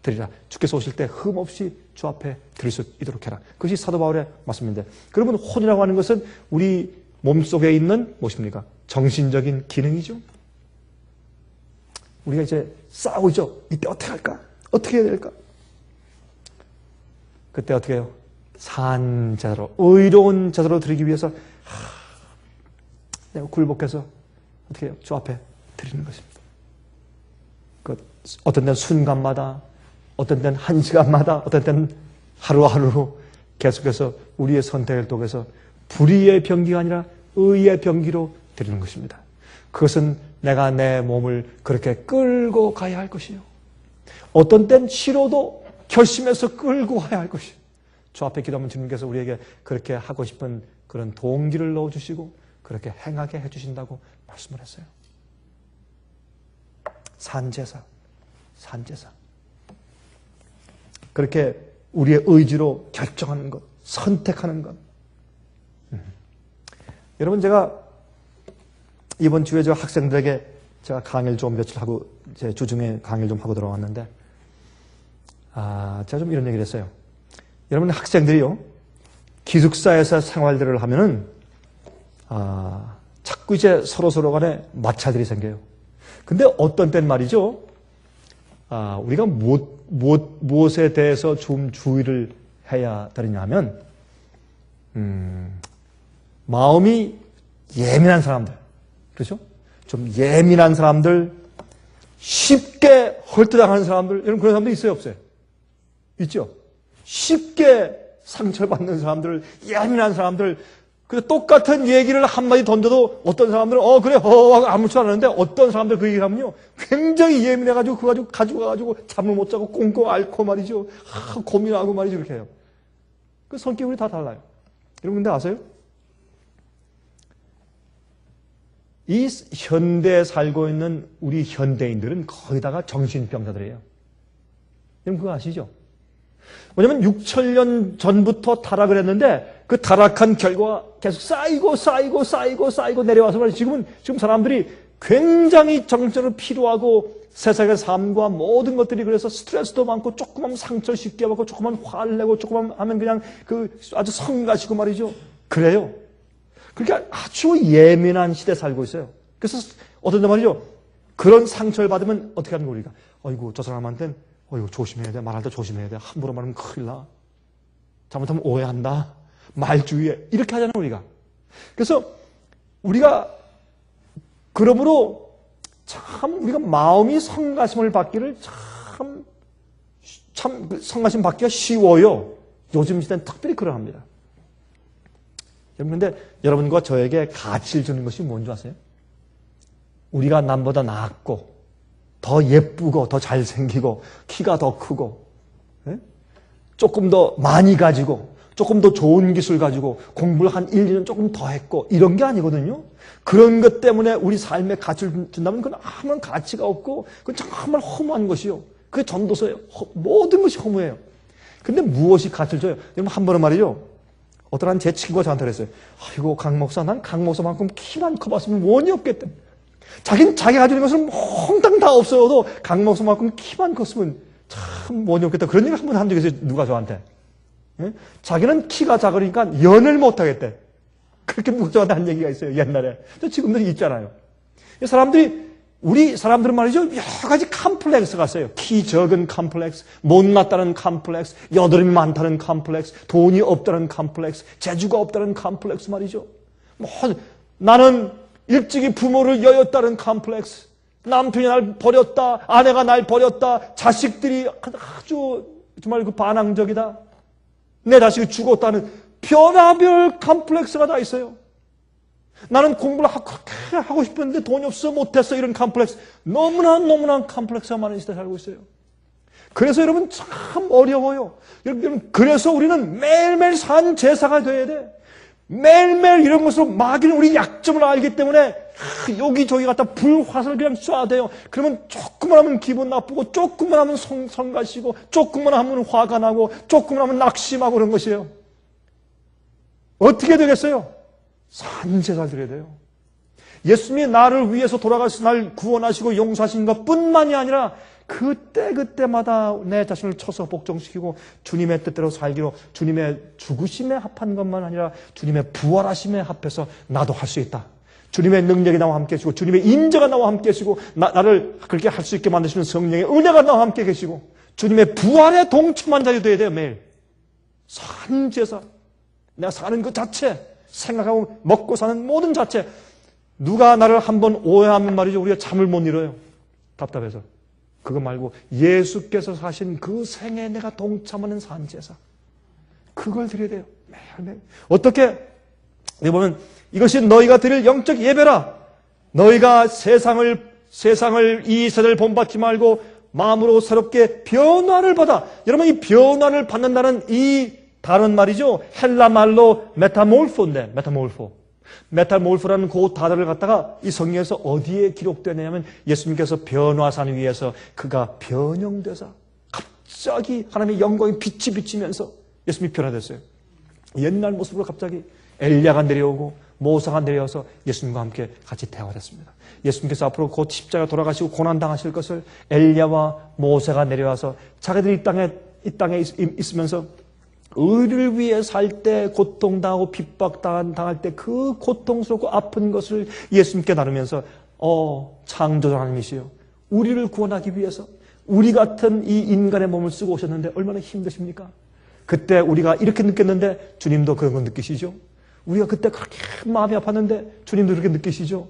Speaker 1: 드리라. 주께서 오실 때 흠없이 주 앞에 드릴 수 있도록 해라. 그것이 사도 바울의 말씀인데 그러면 혼이라고 하는 것은 우리 몸속에 있는 무엇입니까? 정신적인 기능이죠. 우리가 이제 싸우고 있죠. 이때 어떻게 할까? 어떻게 해야 될까? 그때 어떻게 해요? 산 제사로, 의로운 제사로 드리기 위해서 내가 굴복해서 어떻게 해요? 주 앞에 드리는 것입니다. 어떤 때는 순간마다, 어떤 때는 한 시간마다, 어떤 때는 하루하루 계속해서 우리의 선택을 통해서 불의의 병기가 아니라 의의 병기로 드리는 것입니다. 그것은 내가 내 몸을 그렇게 끌고 가야 할 것이요. 어떤 땐 싫어도 결심해서 끌고 가야 할 것이요. 주 앞에 기도하면 주님께서 우리에게 그렇게 하고 싶은 그런 동기를 넣어주시고 그렇게 행하게 해주신다고 말씀을 했어요. 산제사. 그렇게 우리의 의지로 결정하는 것, 선택하는 것. 여러분 제가 이번 주에 저 학생들에게 제가 강의를 좀 며칠 하고, 제 주중에 강의를 좀 하고 들어왔는데, 제가 좀 이런 얘기를 했어요. 여러분 학생들이요, 기숙사에서 생활들을 하면은, 자꾸 이제 서로 간에 마찰들이 생겨요. 근데 어떤 때는 말이죠, 우리가 무엇에 대해서 좀 주의를 해야 되느냐 하면, 마음이 예민한 사람들, 그렇죠? 좀 예민한 사람들, 쉽게 헐뜯당하는 사람들, 이런 그런 사람들 있어요, 없어요? 있죠? 쉽게 상처받는 사람들, 예민한 사람들, 그 똑같은 얘기를 한마디 던져도 어떤 사람들은 그래 하고 아무렇지 않았는데 어떤 사람들 그 얘기를 하면요 굉장히 예민해가지고 그거 가지고 가가지고 잠을 못 자고 꽁꽁 앓고 말이죠. 고민하고 말이죠. 그렇게 해요. 그 성격이 다 달라요. 여러분 근데 아세요? 이 현대에 살고 있는 우리 현대인들은 거의 다가 정신병자들이에요. 여러분 그거 아시죠? 왜냐면 6,000년 전부터 타락을 했는데 그 타락한 결과가 계속 쌓이고 내려와서 말이죠. 지금 사람들이 굉장히 정신적으로 필요하고 세상의 삶과 모든 것들이 그래서 스트레스도 많고 조금만 상처를 쉽게 받고 조금만 화를 내고 조금만 하면 그냥 아주 성가시고 말이죠. 그래요. 그러니까 아주 예민한 시대에 살고 있어요. 그래서 어떤 데 말이죠. 그런 상처를 받으면 어떻게 하는 거 우리가? 어이구 저 사람한테는 조심해야 돼. 말할 때 조심해야 돼. 함부로 말하면 큰일 나. 잘못하면 오해한다. 말주의해. 이렇게 하잖아요, 우리가. 그래서 우리가 그러므로 참 우리가 마음이 성가심을 받기를 참 성가심 받기가 쉬워요. 요즘 시대는 특별히 그러합니다. 여러분, 근데 여러분과 저에게 가치를 주는 것이 뭔지 아세요? 우리가 남보다 낫고 더 예쁘고 더 잘생기고 키가 더 크고 조금 더 많이 가지고 조금 더 좋은 기술 가지고 공부를 한 1, 2년 조금 더 했고 이런 게 아니거든요. 그런 것 때문에 우리 삶에 가치를 준다면 그건 아무런 가치가 없고 그건 정말 허무한 것이요. 그게 전도서예요. 모든 것이 허무해요. 근데 무엇이 가치를 줘요? 여러분 한 번은 말이죠. 어떤 제 친구가 저한테 그랬어요. 아이고 강 목사 난 강 목사만큼 키만 커봤으면 원이 없겠다. 자기는 자기가 가지고 있는 것은 몽땅 다 없어도 강 목사만큼 키만 컸으면 참 원이 없겠다. 그런 얘기를 한 번 한 적이 있어요. 누가 저한테. 예? 자기는 키가 작으니까 연을 못하겠대. 그렇게 누가 저한테 한 얘기가 있어요. 옛날에. 지금도 있잖아요. 우리 사람들은 말이죠. 여러 가지 컴플렉스가 있어요. 키 적은 컴플렉스, 못났다는 컴플렉스, 여드름이 많다는 컴플렉스, 돈이 없다는 컴플렉스, 재주가 없다는 컴플렉스 말이죠. 나는 일찍이 부모를 여였다는 컴플렉스, 남편이 날 버렸다, 아내가 날 버렸다, 자식들이 아주 정말 반항적이다. 내 자식이 죽었다는 별의별 컴플렉스가 다 있어요. 나는 공부를 하고 싶었는데 돈이 없어 못했어. 이런 컴플렉스. 너무나 컴플렉스가 많은 시대에 살고 있어요. 그래서 여러분 참 어려워요. 여러분 그래서 우리는 매일매일 산 제사가 돼야 돼. 매일매일 이런 것으로 마귀는 우리 약점을 알기 때문에 여기저기 갖다 불화살을 그냥 쏴야 돼요. 그러면 조금만 하면 기분 나쁘고 조금만 하면 성가시고 조금만 하면 화가 나고 조금만 하면 낙심하고 그런 것이에요. 어떻게 되겠어요? 산제사를 드려야 돼요. 예수님이 나를 위해서 돌아가서 날 구원하시고 용서하신 것뿐만이 아니라 그때마다 내 자신을 쳐서 복종시키고 주님의 뜻대로 살기로 주님의 죽으심에 합한 것만 아니라 주님의 부활하심에 합해서 나도 할 수 있다. 주님의 능력이 나와 함께 계시고 주님의 인자가 나와 함께 계시고 나를 그렇게 할 수 있게 만드시는 성령의 은혜가 나와 함께 계시고 주님의 부활에 동참한 자리 되어야 돼요. 매일. 산제사. 내가 사는 것 자체, 생각하고 먹고 사는 모든 자체. 누가 나를 한번 오해하면 말이죠. 우리가 잠을 못 이뤄요. 답답해서. 그거 말고 예수께서 사신 그 생에 내가 동참하는 산제사. 그걸 드려야 돼요. 매일매일. 어떻게? 여기 보면 이것이 너희가 드릴 영적 예배라. 너희가 세상을 이 세대를 본받지 말고 마음으로 새롭게 변화를 받아. 여러분 이 변화를 받는다는 이 단어는 말이죠. 헬라 말로 메타몰포인데 메타몰포라는 그 단어를 갖다가 이 성경에서 어디에 기록되냐면 예수님께서 변화산 위에서 그가 변형되사 갑자기 하나님의 영광의 빛이 비치면서 예수님이 변화됐어요. 옛날 모습으로 갑자기 엘리야가 내려오고 모세가 내려와서 예수님과 함께 같이 대화를 했습니다. 예수님께서 앞으로 곧 십자가 돌아가시고 고난당하실 것을 엘리야와 모세가 내려와서 자기들이 이 땅에 있으면서 의를 위해 살 때 고통당하고 핍박당할 때 그 고통스럽고 아픈 것을 예수님께 나누면서 창조주 하나님이시여, 우리를 구원하기 위해서 우리 같은 이 인간의 몸을 쓰고 오셨는데 얼마나 힘드십니까? 그때 우리가 이렇게 느꼈는데 주님도 그런 걸 느끼시죠? 우리가 그때 그렇게 마음이 아팠는데 주님도 그렇게 느끼시죠?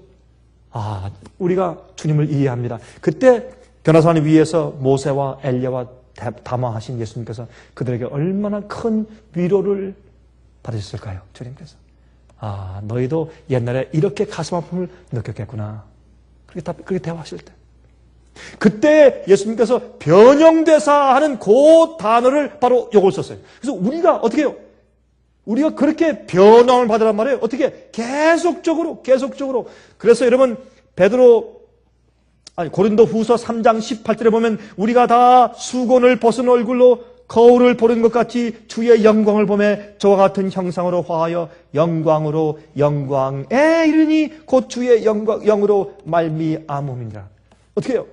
Speaker 1: 우리가 주님을 이해합니다. 그때 변호사님 위에서 모세와 엘리야와 담화하신 예수님께서 그들에게 얼마나 큰 위로를 받으셨을까요? 주님께서. 너희도 옛날에 이렇게 가슴 아픔을 느꼈겠구나. 그렇게 대화하실 때. 그때 예수님께서 변형대사 하는 그 단어를 바로 요걸 썼어요. 그래서 우리가 어떻게 해요? 우리가 그렇게 변형을 받으란 말이에요. 어떻게? 계속적으로. 그래서 여러분, 고린도 후서 3장 18절에 보면 우리가 다 수건을 벗은 얼굴로 거울을 보는 것 같이 주의 영광을 보매 저와 같은 형상으로 화하여 영광에 이르니 곧 주의 영으로 말미암음이니라. 어떻게 해요?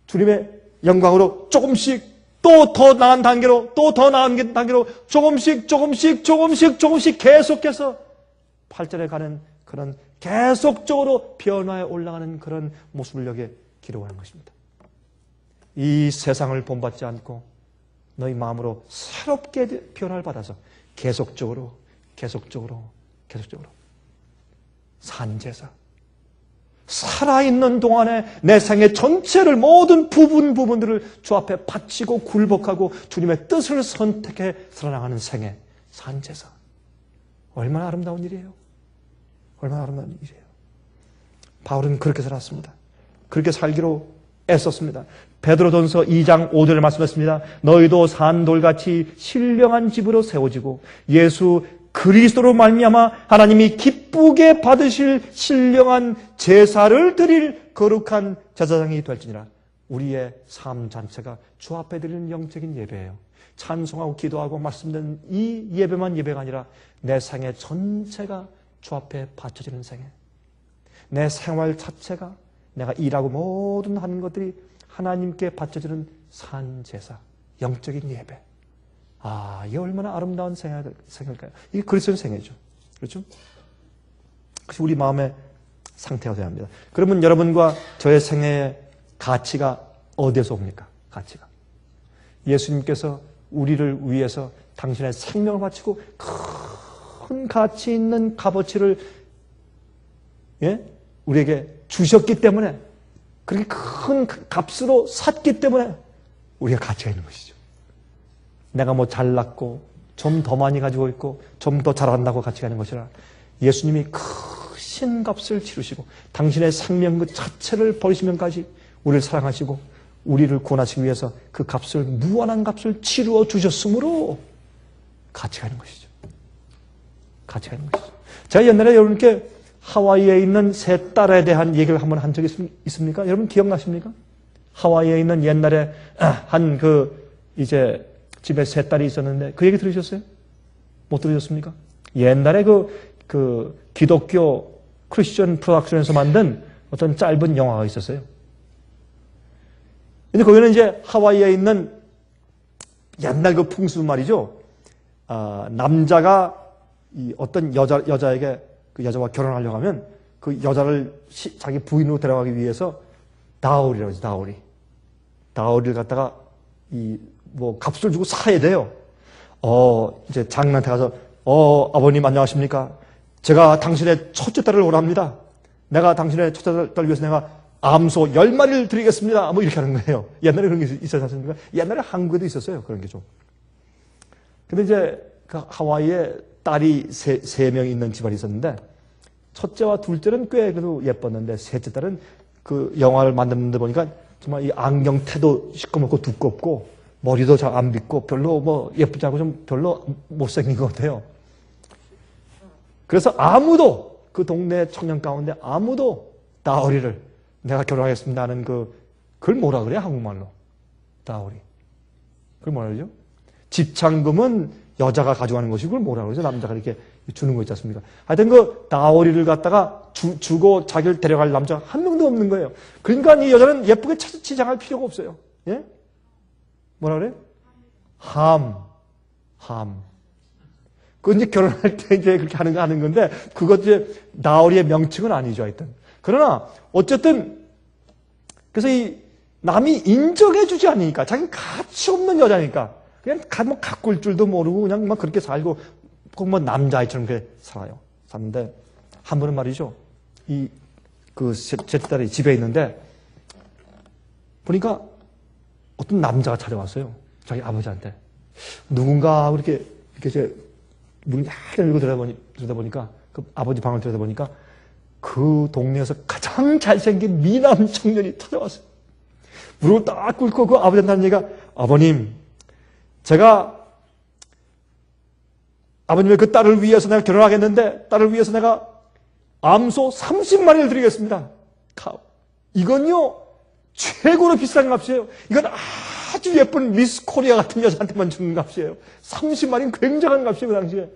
Speaker 1: 주님의 영광으로 조금씩 또 더 나은 단계로 조금씩 계속해서 8절에 가는 그런 계속적으로 변화에 올라가는 그런 모습을 여기에 기록하는 것입니다. 이 세상을 본받지 않고 너희 마음으로 새롭게 변화를 받아서 계속적으로 산제사, 살아있는 동안에 내 생의 전체를, 모든 부분들을 주 앞에 바치고 굴복하고 주님의 뜻을 선택해 살아나가는 생애, 산제사. 얼마나 아름다운 일이에요. 바울은 그렇게 살았습니다. 그렇게 살기로 애썼습니다. 베드로전서 2장 5절을 말씀했습니다. 너희도 산돌같이 신령한 집으로 세워지고 예수 그리스도로 말미암아 하나님이 기쁘게 받으실 신령한 제사를 드릴 거룩한 제사장이 될지니라. 우리의 삶 전체가 주 앞에 드리는 영적인 예배예요. 찬송하고 기도하고 말씀드리는 이 예배만 예배가 아니라 내 생애 전체가 주 앞에 바쳐지는 생애. 내 생활 자체가, 내가 일하고 모든 하는 것들이 하나님께 바쳐지는 산제사, 영적인 예배. 이게 얼마나 아름다운 생일까요? 이게 그리스도의 생애죠. 그렇죠? 그것이 우리 마음의 상태가 되어야 합니다. 그러면 여러분과 저의 생애의 가치가 어디에서 옵니까? 가치가. 예수님께서 우리를 위해서 당신의 생명을 바치고 큰 가치 있는 값어치를 우리에게 주셨기 때문에, 그렇게 큰 값으로 샀기 때문에 우리가 가치가 있는 것이죠. 내가 뭐 잘났고 좀 더 많이 가지고 있고 좀 더 잘한다고 가치가 있는 것이라, 예수님이 크신 값을 치르시고 당신의 생명 그 자체를 버리시면까지 우리를 사랑하시고 우리를 구원하시기 위해서 그 값을, 무한한 값을 치루어 주셨으므로 가치가 있는 것이죠. 제가 옛날에 여러분께 하와이에 있는 세 딸에 대한 얘기를 한번 한 적이 있습니까? 여러분 기억나십니까? 하와이에 있는 옛날에 이제 집에 세 딸이 있었는데 그 얘기 들으셨어요? 못 들으셨습니까? 옛날에 그 기독교 크리스천 프로덕션에서 만든 어떤 짧은 영화가 있었어요. 근데 거기는 이제 하와이에 있는 옛날 그 풍습 말이죠. 남자가 어떤 여자에게 그 여자와 결혼하려고 하면 그 여자를 자기 부인으로 데려가기 위해서 다우리라고 하죠. 다우리를 갖다가 값을 주고 사야 돼요. 이제 장인한테 가서 아버님 안녕하십니까? 제가 당신의 첫째 딸을 원합니다. 내가 당신의 첫째 딸을 위해서 내가 암소 10마리를 드리겠습니다. 뭐 이렇게 하는 거예요. 옛날에 그런 게 있었지 않습니까? 옛날에 한국에도 있었어요. 그런 게 좀. 근데 이제 그 하와이에 딸이 세 명 있는 집안이 있었는데, 첫째와 둘째는 꽤 그래도 예뻤는데 셋째 딸은 그 영화를 만드는데 보니까 정말 이 안경 태도 시꺼멓고 두껍고 머리도 잘 안 빗고 별로 뭐 예쁘지 않고 좀 별로 못생긴 것 같아요. 그래서 아무도 그 동네 청년 가운데 아무도 다우리를 내가 결혼하겠습니다 하는 그걸 뭐라 그래요? 한국말로. 다우리. 그걸 뭐라 그러죠? 집창금은 여자가 가져가는 것이고 그걸 뭐라 그러죠? 남자가 이렇게 주는 거 있지 않습니까? 하여튼 그 나오리를 갖다가 주고 자기를 데려갈 남자 한 명도 없는 거예요. 그러니까 이 여자는 예쁘게 치장할 필요가 없어요. 예? 뭐라 그래요? 함. 그 이제 결혼할 때 이제 그렇게 하는 건데, 그것 이제 나오리의 명칭은 아니죠, 하여튼. 그러나, 어쨌든, 그래서 이 남이 인정해주지 않으니까, 자기는 가치 없는 여자니까, 그냥 뭐 가꿀 줄도 모르고 그냥 막 그렇게 살고, 꼭 뭐 남자아이처럼 그렇게 살아요. 샀는데, 한 번은 말이죠. 제 딸이 집에 있는데, 보니까 어떤 남자가 찾아왔어요. 자기 아버지한테. 누군가 이렇게 이제 문을 약간 열고 들여다보니까 그 아버지 방을 들여다보니까 그 동네에서 가장 잘생긴 미남 청년이 찾아왔어요. 무릎을 딱 꿇고 그 아버지한테 하는 얘기가, 아버님, 제가 아버님의 그 딸을 위해서 내가 결혼하겠는데, 딸을 위해서 내가 암소 30마리를 드리겠습니다. 이건요 최고로 비싼 값이에요. 이건 아주 예쁜 미스 코리아 같은 여자한테만 주는 값이에요. 30마리는 굉장한 값이에요, 그 당시에.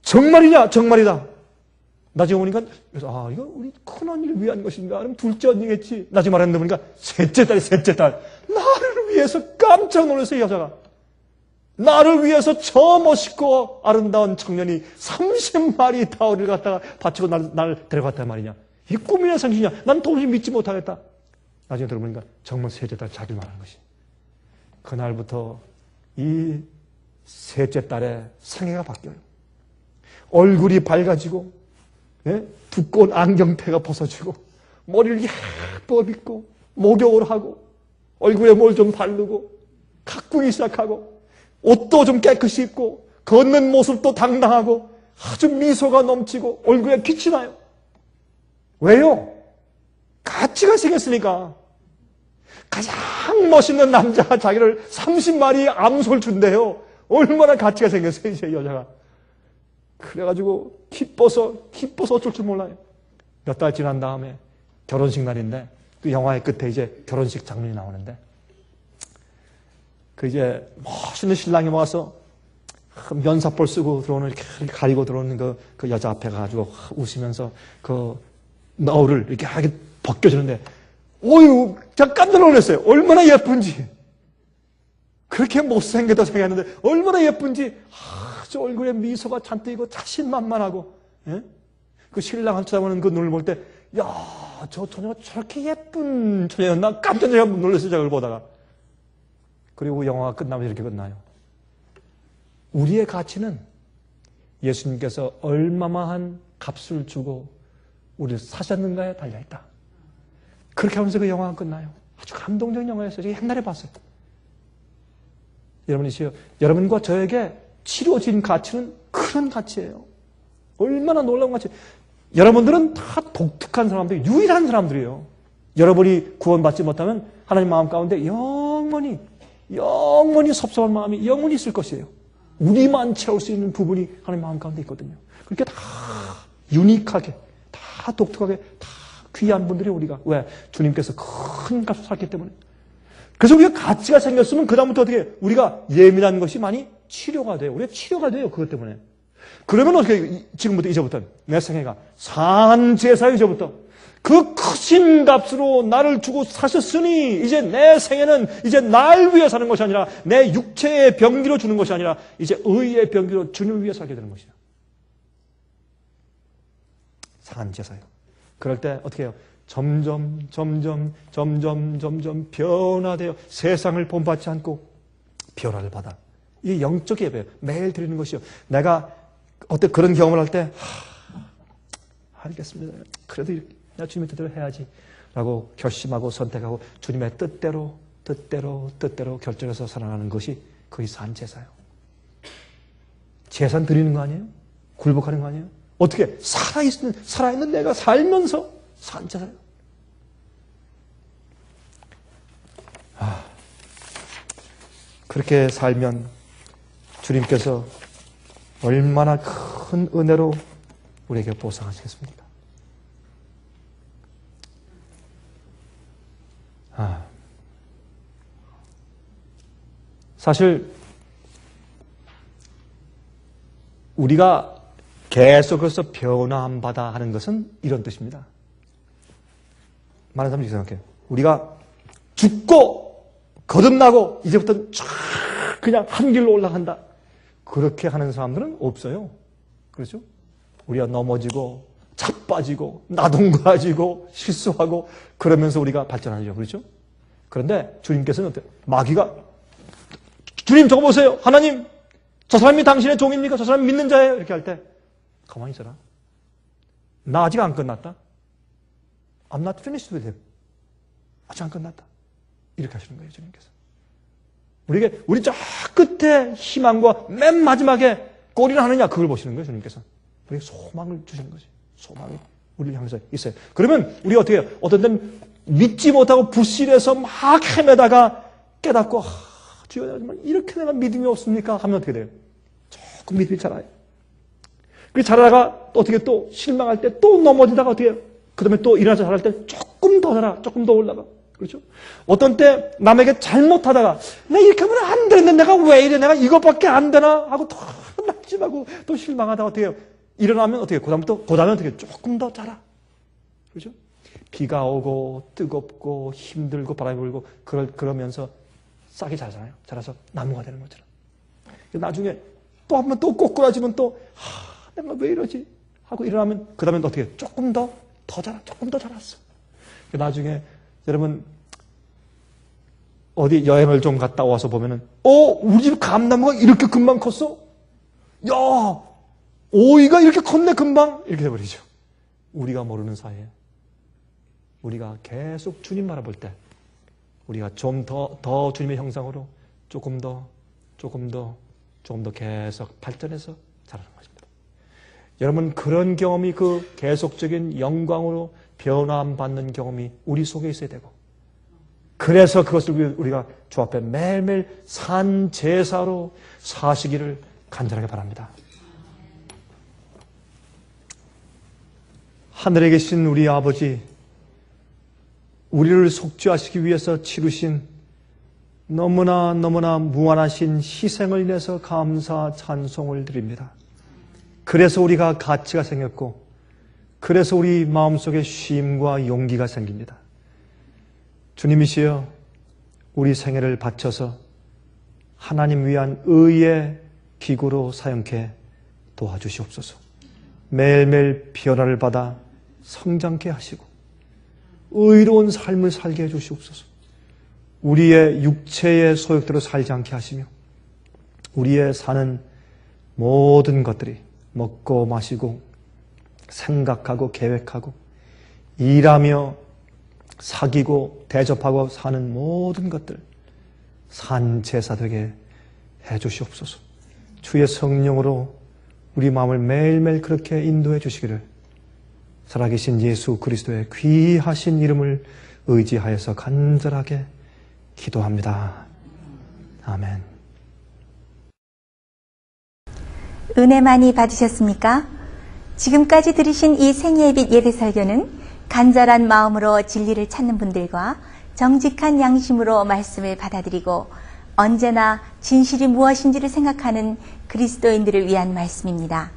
Speaker 1: 정말이냐? 정말이다. 나중에 보니까, 이거 우리 큰언니를 위한 것인가? 그럼 둘째 언니겠지. 나중에 말했는데 보니까, 셋째 딸. 나를 위해서 깜짝 놀랐어요, 이 여자가. 나를 위해서 저 멋있고 아름다운 청년이 30마리 다우리를 갖다가 바치고 날 데려갔단 말이냐. 이 꿈이냐, 상식이냐? 난 도저히 믿지 못하겠다. 나중에 들어보니까 정말 셋째 딸 자기를 말하는 것이. 그날부터 이 셋째 딸의 생애가 바뀌어요. 얼굴이 밝아지고, 예? 두꺼운 안경테가 벗어지고, 머리를 예쁘게 빗고, 목욕을 하고, 얼굴에 뭘 좀 바르고, 가꾸기 시작하고, 옷도 좀 깨끗이 입고, 걷는 모습도 당당하고, 아주 미소가 넘치고, 얼굴에 빛이 나요. 왜요? 가치가 생겼으니까. 가장 멋있는 남자가 자기를 30마리 암소를 준대요. 얼마나 가치가 생겼어요, 이제 여자가. 그래가지고 기뻐서 어쩔 줄 몰라요. 몇 달 지난 다음에 결혼식 날인데, 그 영화의 끝에 이제 결혼식 장면이 나오는데, 그 이제 멋있는 신랑이 와서 면사포를 쓰고 들어오는, 이렇게 가리고 들어오는 그 여자 앞에 가가지고 웃으면서 그 너울을 이렇게 벗겨주는데, 어유, 제가 깜짝 놀랐어요. 얼마나 예쁜지. 그렇게 못생겨도 생겼는데, 얼마나 예쁜지, 아주 얼굴에 미소가 잔뜩 있고, 자신만만하고, 예? 그 신랑을 쳐다보는 그 눈을 볼 때, 야, 저 처녀가 저렇게 예쁜 처녀였나? 깜짝 놀랐어요, 저걸 보다가. 그리고 영화가 끝나면 이렇게 끝나요. 우리의 가치는 예수님께서 얼마만한 값을 주고 우리를 사셨는가에 달려있다. 그렇게 하면서 그 영화가 끝나요. 아주 감동적인 영화였어요. 제가 옛날에 봤어요. 여러분이시여, 여러분과 저에게 치료진 가치는 그런 가치예요. 얼마나 놀라운 가치. 여러분들은 다 독특한 사람들, 유일한 사람들이에요. 여러분이 구원받지 못하면 하나님 마음 가운데 영원히 섭섭한 마음이 영원히 있을 것이에요. 우리만 채울 수 있는 부분이 하나님 마음 가운데 있거든요. 그렇게 다 유니크하게, 다 독특하게, 다 귀한 분들이 우리가. 왜? 주님께서 큰 값을 샀기 때문에. 그래서 우리가 가치가 생겼으면 그다음부터 어떻게 우리가 예민한 것이 많이 치료가 돼요. 우리가 치료가 돼요. 그것 때문에. 그러면 어떻게 지금부터 이제부터 내 생애가 산제사요. 이제부터 그 크신 값으로 나를 주고 사셨으니 이제 내 생애는 이제 날 위해 사는 것이 아니라 내 육체의 병기로 주는 것이 아니라 이제 의의 병기로 주님을 위해 살게 되는 것이야. 산제사요. 그럴 때 어떻게 해요? 점점 변화되어 세상을 본받지 않고 변화를 받아. 이게 영적 예배예요. 매일 드리는 것이요. 내가 어때 그런 경험을 할 때 알겠습니다. 그래도 내가 주님의 뜻대로 해야지 라고 결심하고 선택하고 주님의 뜻대로 결정해서 살아가는 것이 그게 산제사예요. 제산 드리는 거 아니에요? 굴복하는 거 아니에요? 어떻게 살아있는 내가 살면서 산제사예요. 그렇게 살면 주님께서 얼마나 큰 은혜로 우리에게 보상하시겠습니까? 사실 우리가 계속해서 변화받아 하는 것은 이런 뜻입니다. 많은 사람들이 생각해요. 우리가 죽고 거듭나고 이제부터는 쫙 그냥 한 길로 올라간다. 그렇게 하는 사람들은 없어요. 그렇죠? 우리가 넘어지고 자빠지고 나동가지고 실수하고 그러면서 우리가 발전하죠. 그렇죠? 그런데 주님께서는 어때요? 마귀가 주님 저거 보세요. 하나님 저 사람이 당신의 종입니까? 저 사람이 믿는 자예요. 이렇게 할 때 가만히 있어라. 나 아직 안 끝났다. I'm not finished with him. 아직 안 끝났다. 이렇게 하시는 거예요. 주님께서. 우리에게 우리 저 끝에 희망과 맨 마지막에 꼴이나 하느냐 그걸 보시는 거예요. 주님께서. 우리에게 소망을 주시는 거지. 소망이 우리를 향해서 있어요. 그러면 우리가 어떻게 해요? 어떤 때는 믿지 못하고 불신해서 막 헤매다가 깨닫고 주여 정말 이렇게 내가 믿음이 없습니까? 하면 어떻게 돼요? 조금 믿음이 자라요. 그 자라다가 또 어떻게 또 실망할 때 또 넘어지다가 어떻게 해요? 그 다음에 또 일어나서 자랄 때 조금 더 자라, 조금 더 올라가. 그렇죠? 어떤 때 남에게 잘못하다가 내가 이렇게 하면 안 되는데 내가 왜 이래? 내가 이것밖에 안 되나? 하고 또 낙심하고 또 실망하다가 어떻게 해요? 일어나면 어떻게 해요? 그 다음에 어떻게 해요? 조금 더 자라. 그렇죠? 비가 오고 뜨겁고 힘들고 바람이 불고 그러면서 싹이 자라잖아요. 자라서 나무가 되는 것처럼. 나중에 또 한 번 또 꼬꾸라지면 또 내가 왜 이러지? 하고 일어나면 그 다음에 어떻게 해요? 조금 더 자라. 조금 더 자랐어. 나중에 여러분 어디 여행을 좀 갔다 와서 보면은 우리 집 감나무가 이렇게 금방 컸어? 야 오이가 이렇게 컸네 금방 이렇게 돼버리죠. 우리가 모르는 사이에 우리가 계속 주님 바라볼 때 우리가 좀 더 주님의 형상으로 조금 더 계속 발전해서 자라는 것입니다. 여러분 그런 경험이 그 계속적인 영광으로 변화받는 경험이 우리 속에 있어야 되고 그래서 그것을 우리가 주 앞에 매일매일 산 제사로 사시기를 간절하게 바랍니다. 하늘에 계신 우리 아버지, 우리를 속죄하시기 위해서 치르신 너무나 무한하신 희생을 인해서 감사 찬송을 드립니다. 그래서 우리가 가치가 생겼고 그래서 우리 마음속에 쉼과 용기가 생깁니다. 주님이시여 우리 생애를 바쳐서 하나님 위한 의의 기구로 사용케 도와주시옵소서. 매일매일 변화를 받아 성장케 하시고 의로운 삶을 살게 해주시옵소서. 우리의 육체의 소욕대로 살지 않게 하시며 우리의 사는 모든 것들이 먹고 마시고 생각하고 계획하고 일하며 사귀고 대접하고 사는 모든 것들 산 제사 되게 해주시옵소서. 주의 성령으로 우리 마음을 매일매일 그렇게 인도해 주시기를 살아계신 예수 그리스도의 귀하신 이름을 의지하여서 간절하게 기도합니다. 아멘.
Speaker 2: 은혜 많이 받으셨습니까? 지금까지 들으신 이 생애빛 예배 설교는 간절한 마음으로 진리를 찾는 분들과 정직한 양심으로 말씀을 받아들이고 언제나 진실이 무엇인지를 생각하는 그리스도인들을 위한 말씀입니다.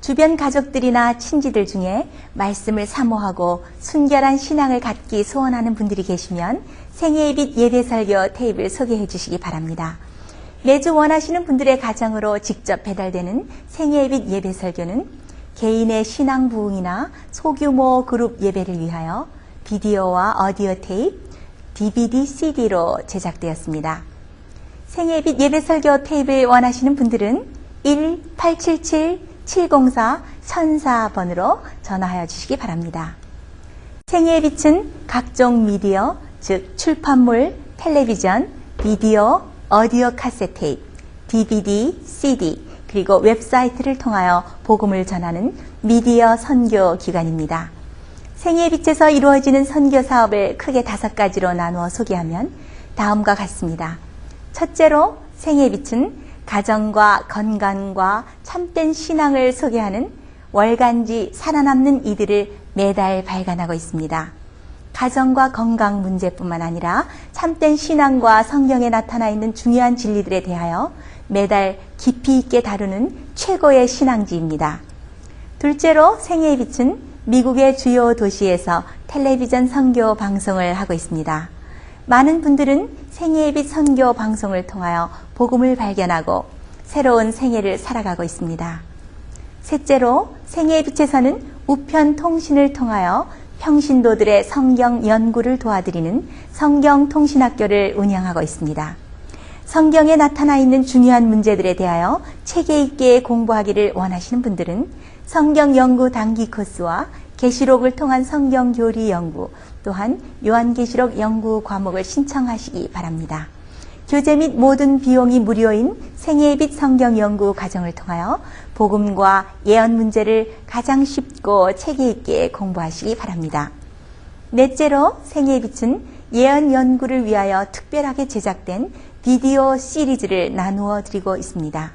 Speaker 2: 주변 가족들이나 친지들 중에 말씀을 사모하고 순결한 신앙을 갖기 소원하는 분들이 계시면 생애빛 예배 설교 테이프를 소개해 주시기 바랍니다. 매주 원하시는 분들의 가정으로 직접 배달되는 생애빛 예배 설교는 개인의 신앙 부흥이나 소규모 그룹 예배를 위하여 비디오와 오디오 테이프, DVD, CD로 제작되었습니다. 생애빛 예배 설교 테이프를 원하시는 분들은 1-877-704-1004번으로 전화하여 주시기 바랍니다. 생애빛은 각종 미디어, 즉 출판물, 텔레비전, 비디오, 오디오 카세트 테이프, DVD, CD, 그리고 웹사이트를 통하여 복음을 전하는 미디어 선교 기관입니다. 생애의 빛에서 이루어지는 선교 사업을 크게 5가지로 나누어 소개하면 다음과 같습니다. 첫째로 생애의 빛은 가정과 건강과 참된 신앙을 소개하는 월간지 살아남는 이들을 매달 발간하고 있습니다. 가정과 건강 문제뿐만 아니라 참된 신앙과 성경에 나타나 있는 중요한 진리들에 대하여 매달 깊이 있게 다루는 최고의 신앙지입니다. 둘째로 생애의 빛은 미국의 주요 도시에서 텔레비전 선교 방송을 하고 있습니다. 많은 분들은 생애의 빛 선교 방송을 통하여 복음을 발견하고 새로운 생애를 살아가고 있습니다. 셋째로 생애의 빛에서는 우편 통신을 통하여 평신도들의 성경 연구를 도와드리는 성경 통신학교를 운영하고 있습니다. 성경에 나타나 있는 중요한 문제들에 대하여 체계 있게 공부하기를 원하시는 분들은 성경 연구 단기 코스와 계시록을 통한 성경 교리 연구, 또한 요한계시록 연구 과목을 신청하시기 바랍니다. 교재 및 모든 비용이 무료인 생애의 빛 성경 연구 과정을 통하여 복음과 예언 문제를 가장 쉽고 체계 있게 공부하시기 바랍니다. 넷째로 생애의 빛은 예언 연구를 위하여 특별하게 제작된 비디오 시리즈를 나누어 드리고 있습니다.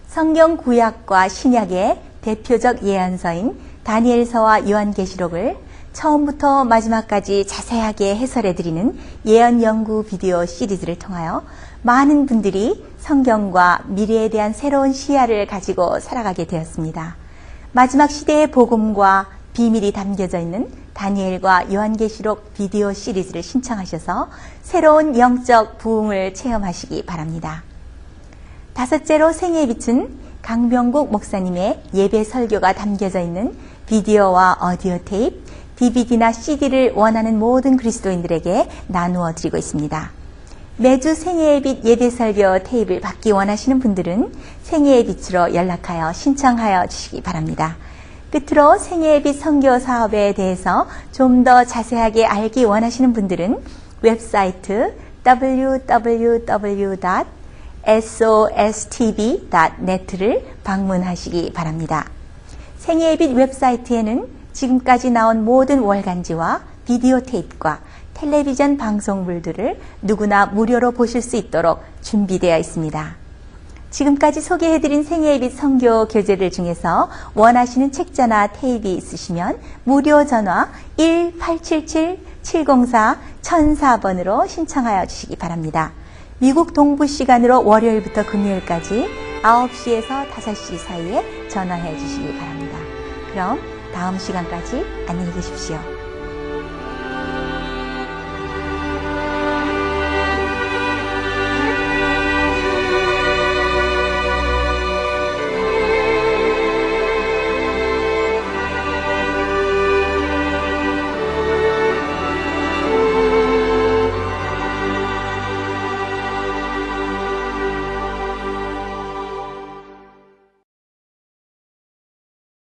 Speaker 2: 성경 구약과 신약의 대표적 예언서인 다니엘서와 요한계시록을 처음부터 마지막까지 자세하게 해설해 드리는 예언 연구 비디오 시리즈를 통하여 많은 분들이 성경과 미래에 대한 새로운 시야를 가지고 살아가게 되었습니다. 마지막 시대의 복음과 비밀이 담겨져 있는 다니엘과 요한계시록 비디오 시리즈를 신청하셔서 새로운 영적 부흥을 체험하시기 바랍니다. 다섯째로 생애의 빛은 강병국 목사님의 예배 설교가 담겨져 있는 비디오와 오디오 테이프, DVD나 CD를 원하는 모든 그리스도인들에게 나누어 드리고 있습니다. 매주 생애의 빛 예배 설교 테이프를 받기 원하시는 분들은 생애의 빛으로 연락하여 신청하여 주시기 바랍니다. 끝으로 생애의 빛 선교 사업에 대해서 좀 더 자세하게 알기 원하시는 분들은 웹사이트 www.sostv.net를 방문하시기 바랍니다. 생애의 빛 웹사이트에는 지금까지 나온 모든 월간지와 비디오 테이프과 텔레비전 방송물들을 누구나 무료로 보실 수 있도록 준비되어 있습니다. 지금까지 소개해드린 생애의 빛 선교 교재들 중에서 원하시는 책자나 테이프 있으시면 무료 전화 1-877-704-1004번으로 신청하여 주시기 바랍니다. 미국 동부 시간으로 월요일부터 금요일까지 9시에서 5시 사이에 전화해 주시기 바랍니다. 그럼 다음 시간까지 안녕히 계십시오.